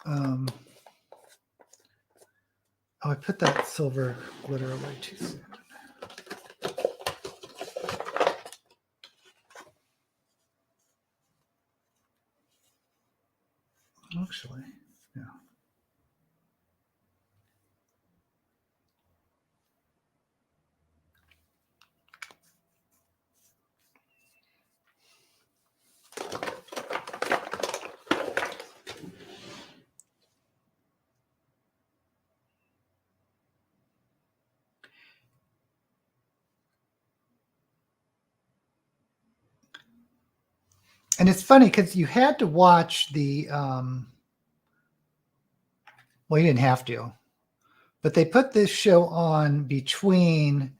Oh, I put that silver glitter away too soon. Actually, yeah. And it's funny because you had to watch the, well, you didn't have to, but they put this show on between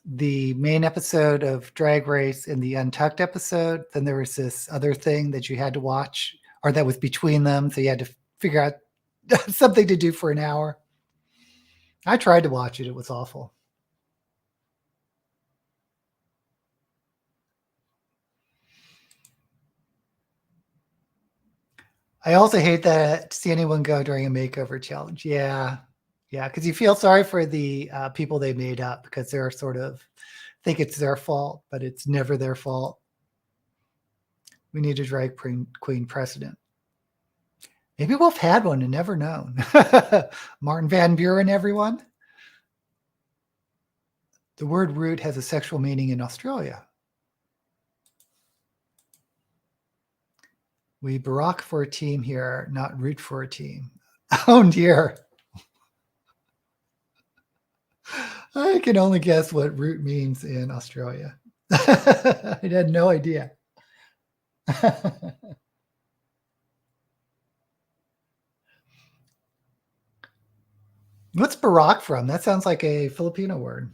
the main episode of Drag Race and the Untucked episode. Then there was this other thing that you had to watch, or that was between them. So you had to figure out something to do for an hour. I tried to watch it. It was awful. I also hate that to see anyone go during a makeover challenge. Yeah. Yeah. Because you feel sorry for the people they made up because they're sort of think it's their fault, but it's never their fault. We need a drag queen president. Maybe we've had one and never known. Martin Van Buren, everyone. The word root has a sexual meaning in Australia. We barack for a team here, not root for a team. Oh dear. I can only guess what root means in Australia. I had no idea. What's barack from? That sounds like a Filipino word.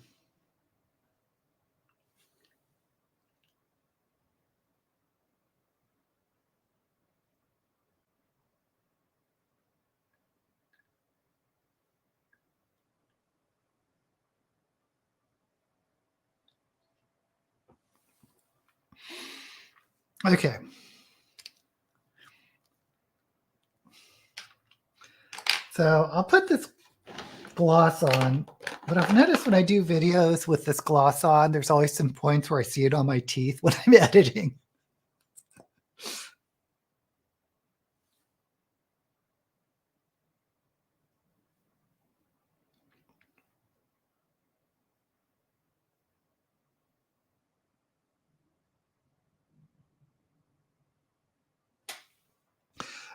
Okay. So I'll put this gloss on, but I've noticed when I do videos with this gloss on, there's always some points where I see it on my teeth when I'm editing.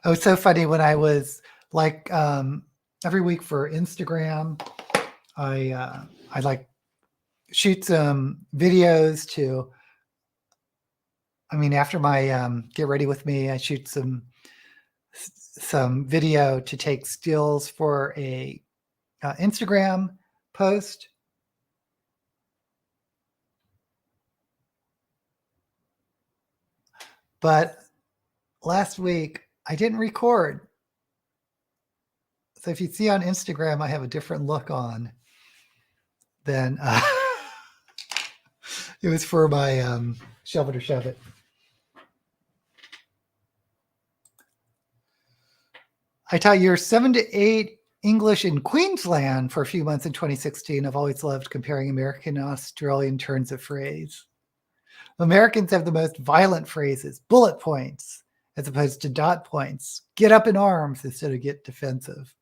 It was so funny when I was like every week for Instagram, I like shoot some videos to. I mean, after my get ready with me, I shoot some video to take stills for a Instagram post. But last week I didn't record. So if you see on Instagram, I have a different look on than it was for my Shove It or Shove It. I taught years 7 to 8 English in Queensland for a few months in 2016. I've always loved comparing American and Australian turns of phrase. Americans have the most violent phrases, bullet points, as opposed to dot points. Get up in arms instead of get defensive.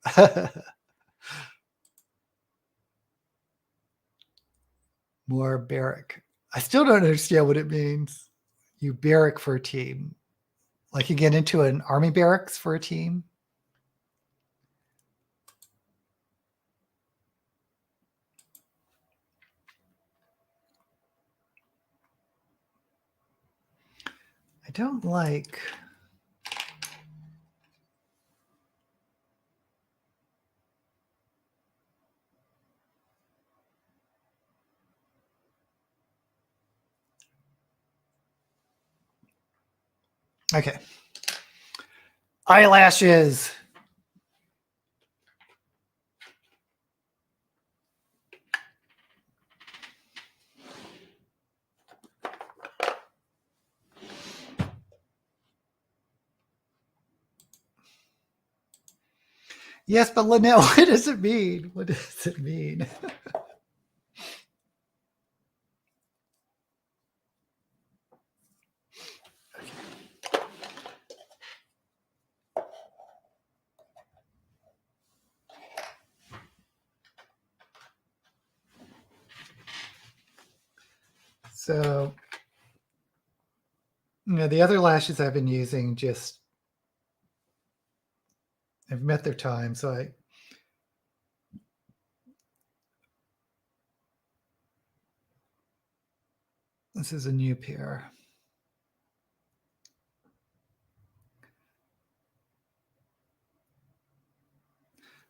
More barrack. I still don't understand what it means. You barrack for a team. Like you get into an army barracks for a team. I don't like. Okay. Eyelashes. Yes, but Lynette, what does it mean? What does it mean? So, the other lashes I've been using just have met their time. So this is a new pair.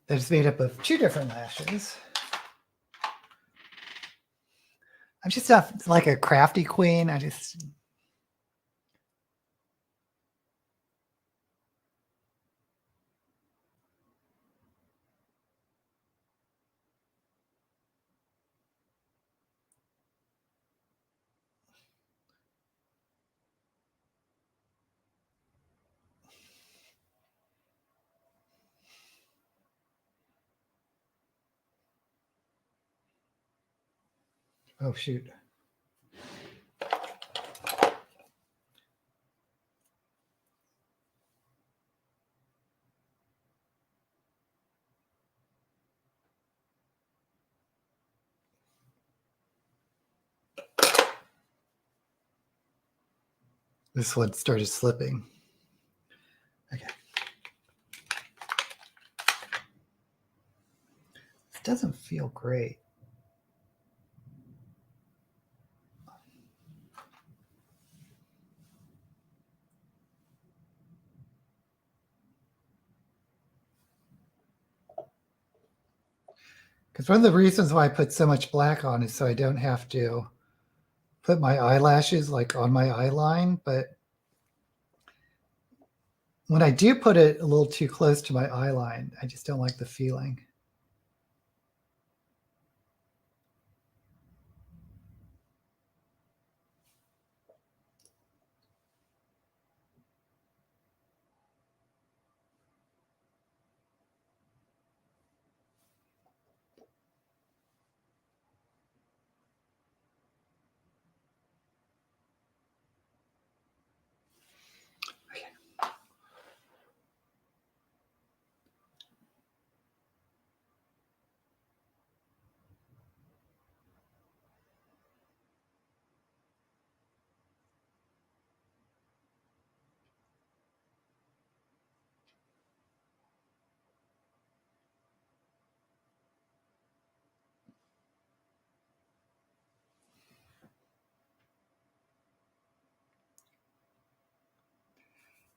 That's made up of 2 different lashes. I'm just not like a crafty queen. I just... Oh, shoot. This one started slipping. Okay. It doesn't feel great. Because one of the reasons why I put so much black on is so I don't have to put my eyelashes like on my eye line. But when I do put it a little too close to my eye line, I just don't like the feeling.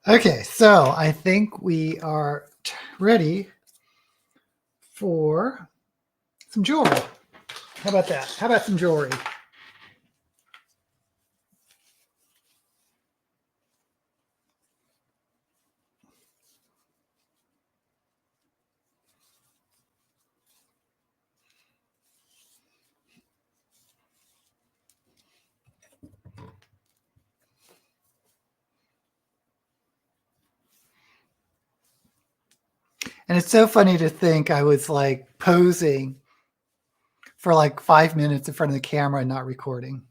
Okay, so I think we are ready for some jewelry. How about that? How about some jewelry? And it's so funny to think I was like posing for like 5 minutes in front of the camera and not recording.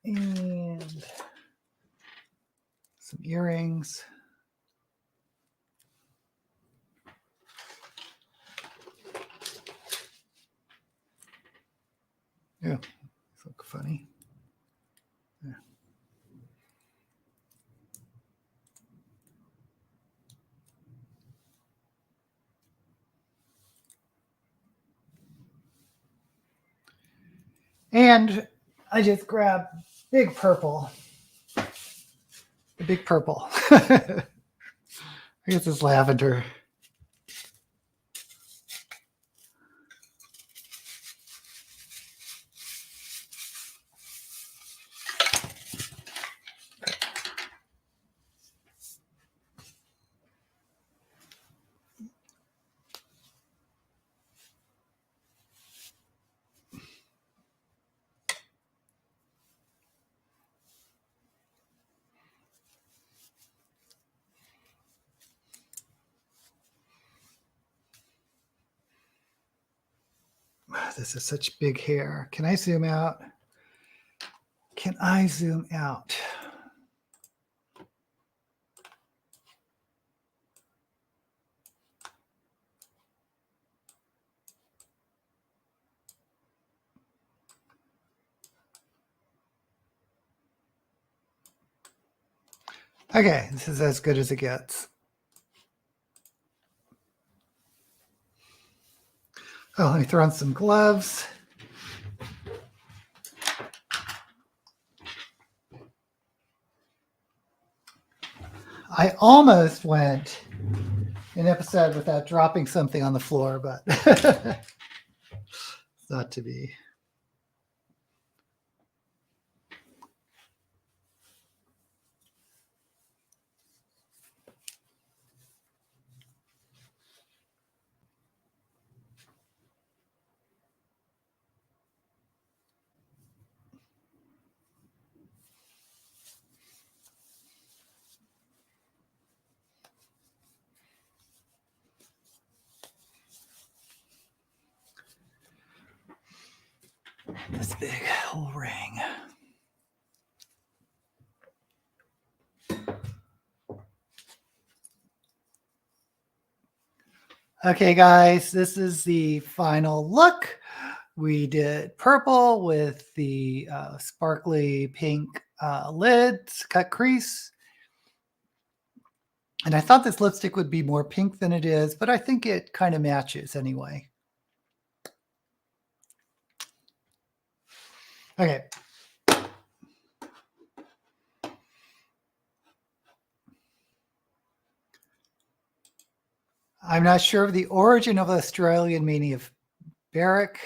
And some earrings. Yeah, these look funny. Yeah. And I just grabbed big purple. The big purple. I guess it's lavender. This is such big hair. Can I zoom out? Can I zoom out? Okay, this is as good as it gets. Oh, let me throw on some gloves. I almost went an episode without dropping something on the floor, but it's not to be. This big whole ring. Okay, guys, this is the final look. We did purple with the sparkly pink lids, cut crease. And I thought this lipstick would be more pink than it is, but I think it kind of matches anyway. Okay. I'm not sure of the origin of the Australian meaning of barrack.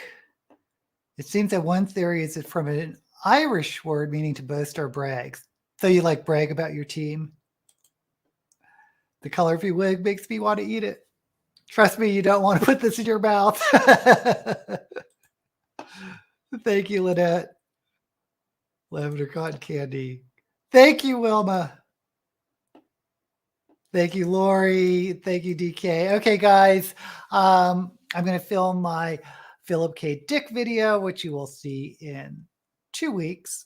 It seems that one theory is it from an Irish word meaning to boast or brag. So you like brag about your team? The color of your wig makes me want to eat it. Trust me, you don't want to put this in your mouth. Thank you, Lynette. Lavender cotton candy. Thank you, Wilma. Thank you, Lori. Thank you, DK. Okay, guys, I'm going to film my Philip K. Dick video, which you will see in 2 weeks,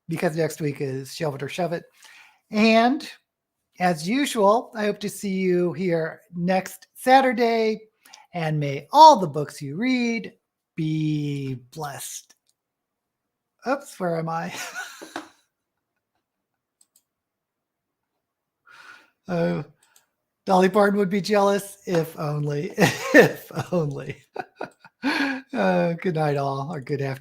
because next week is Shelve It or Shove It. And as usual, I hope to see you here next Saturday. And may all the books you read be blessed. Oops, where am I? Oh, Dolly Parton would be jealous, if only. If only. Good night, all, or good afternoon.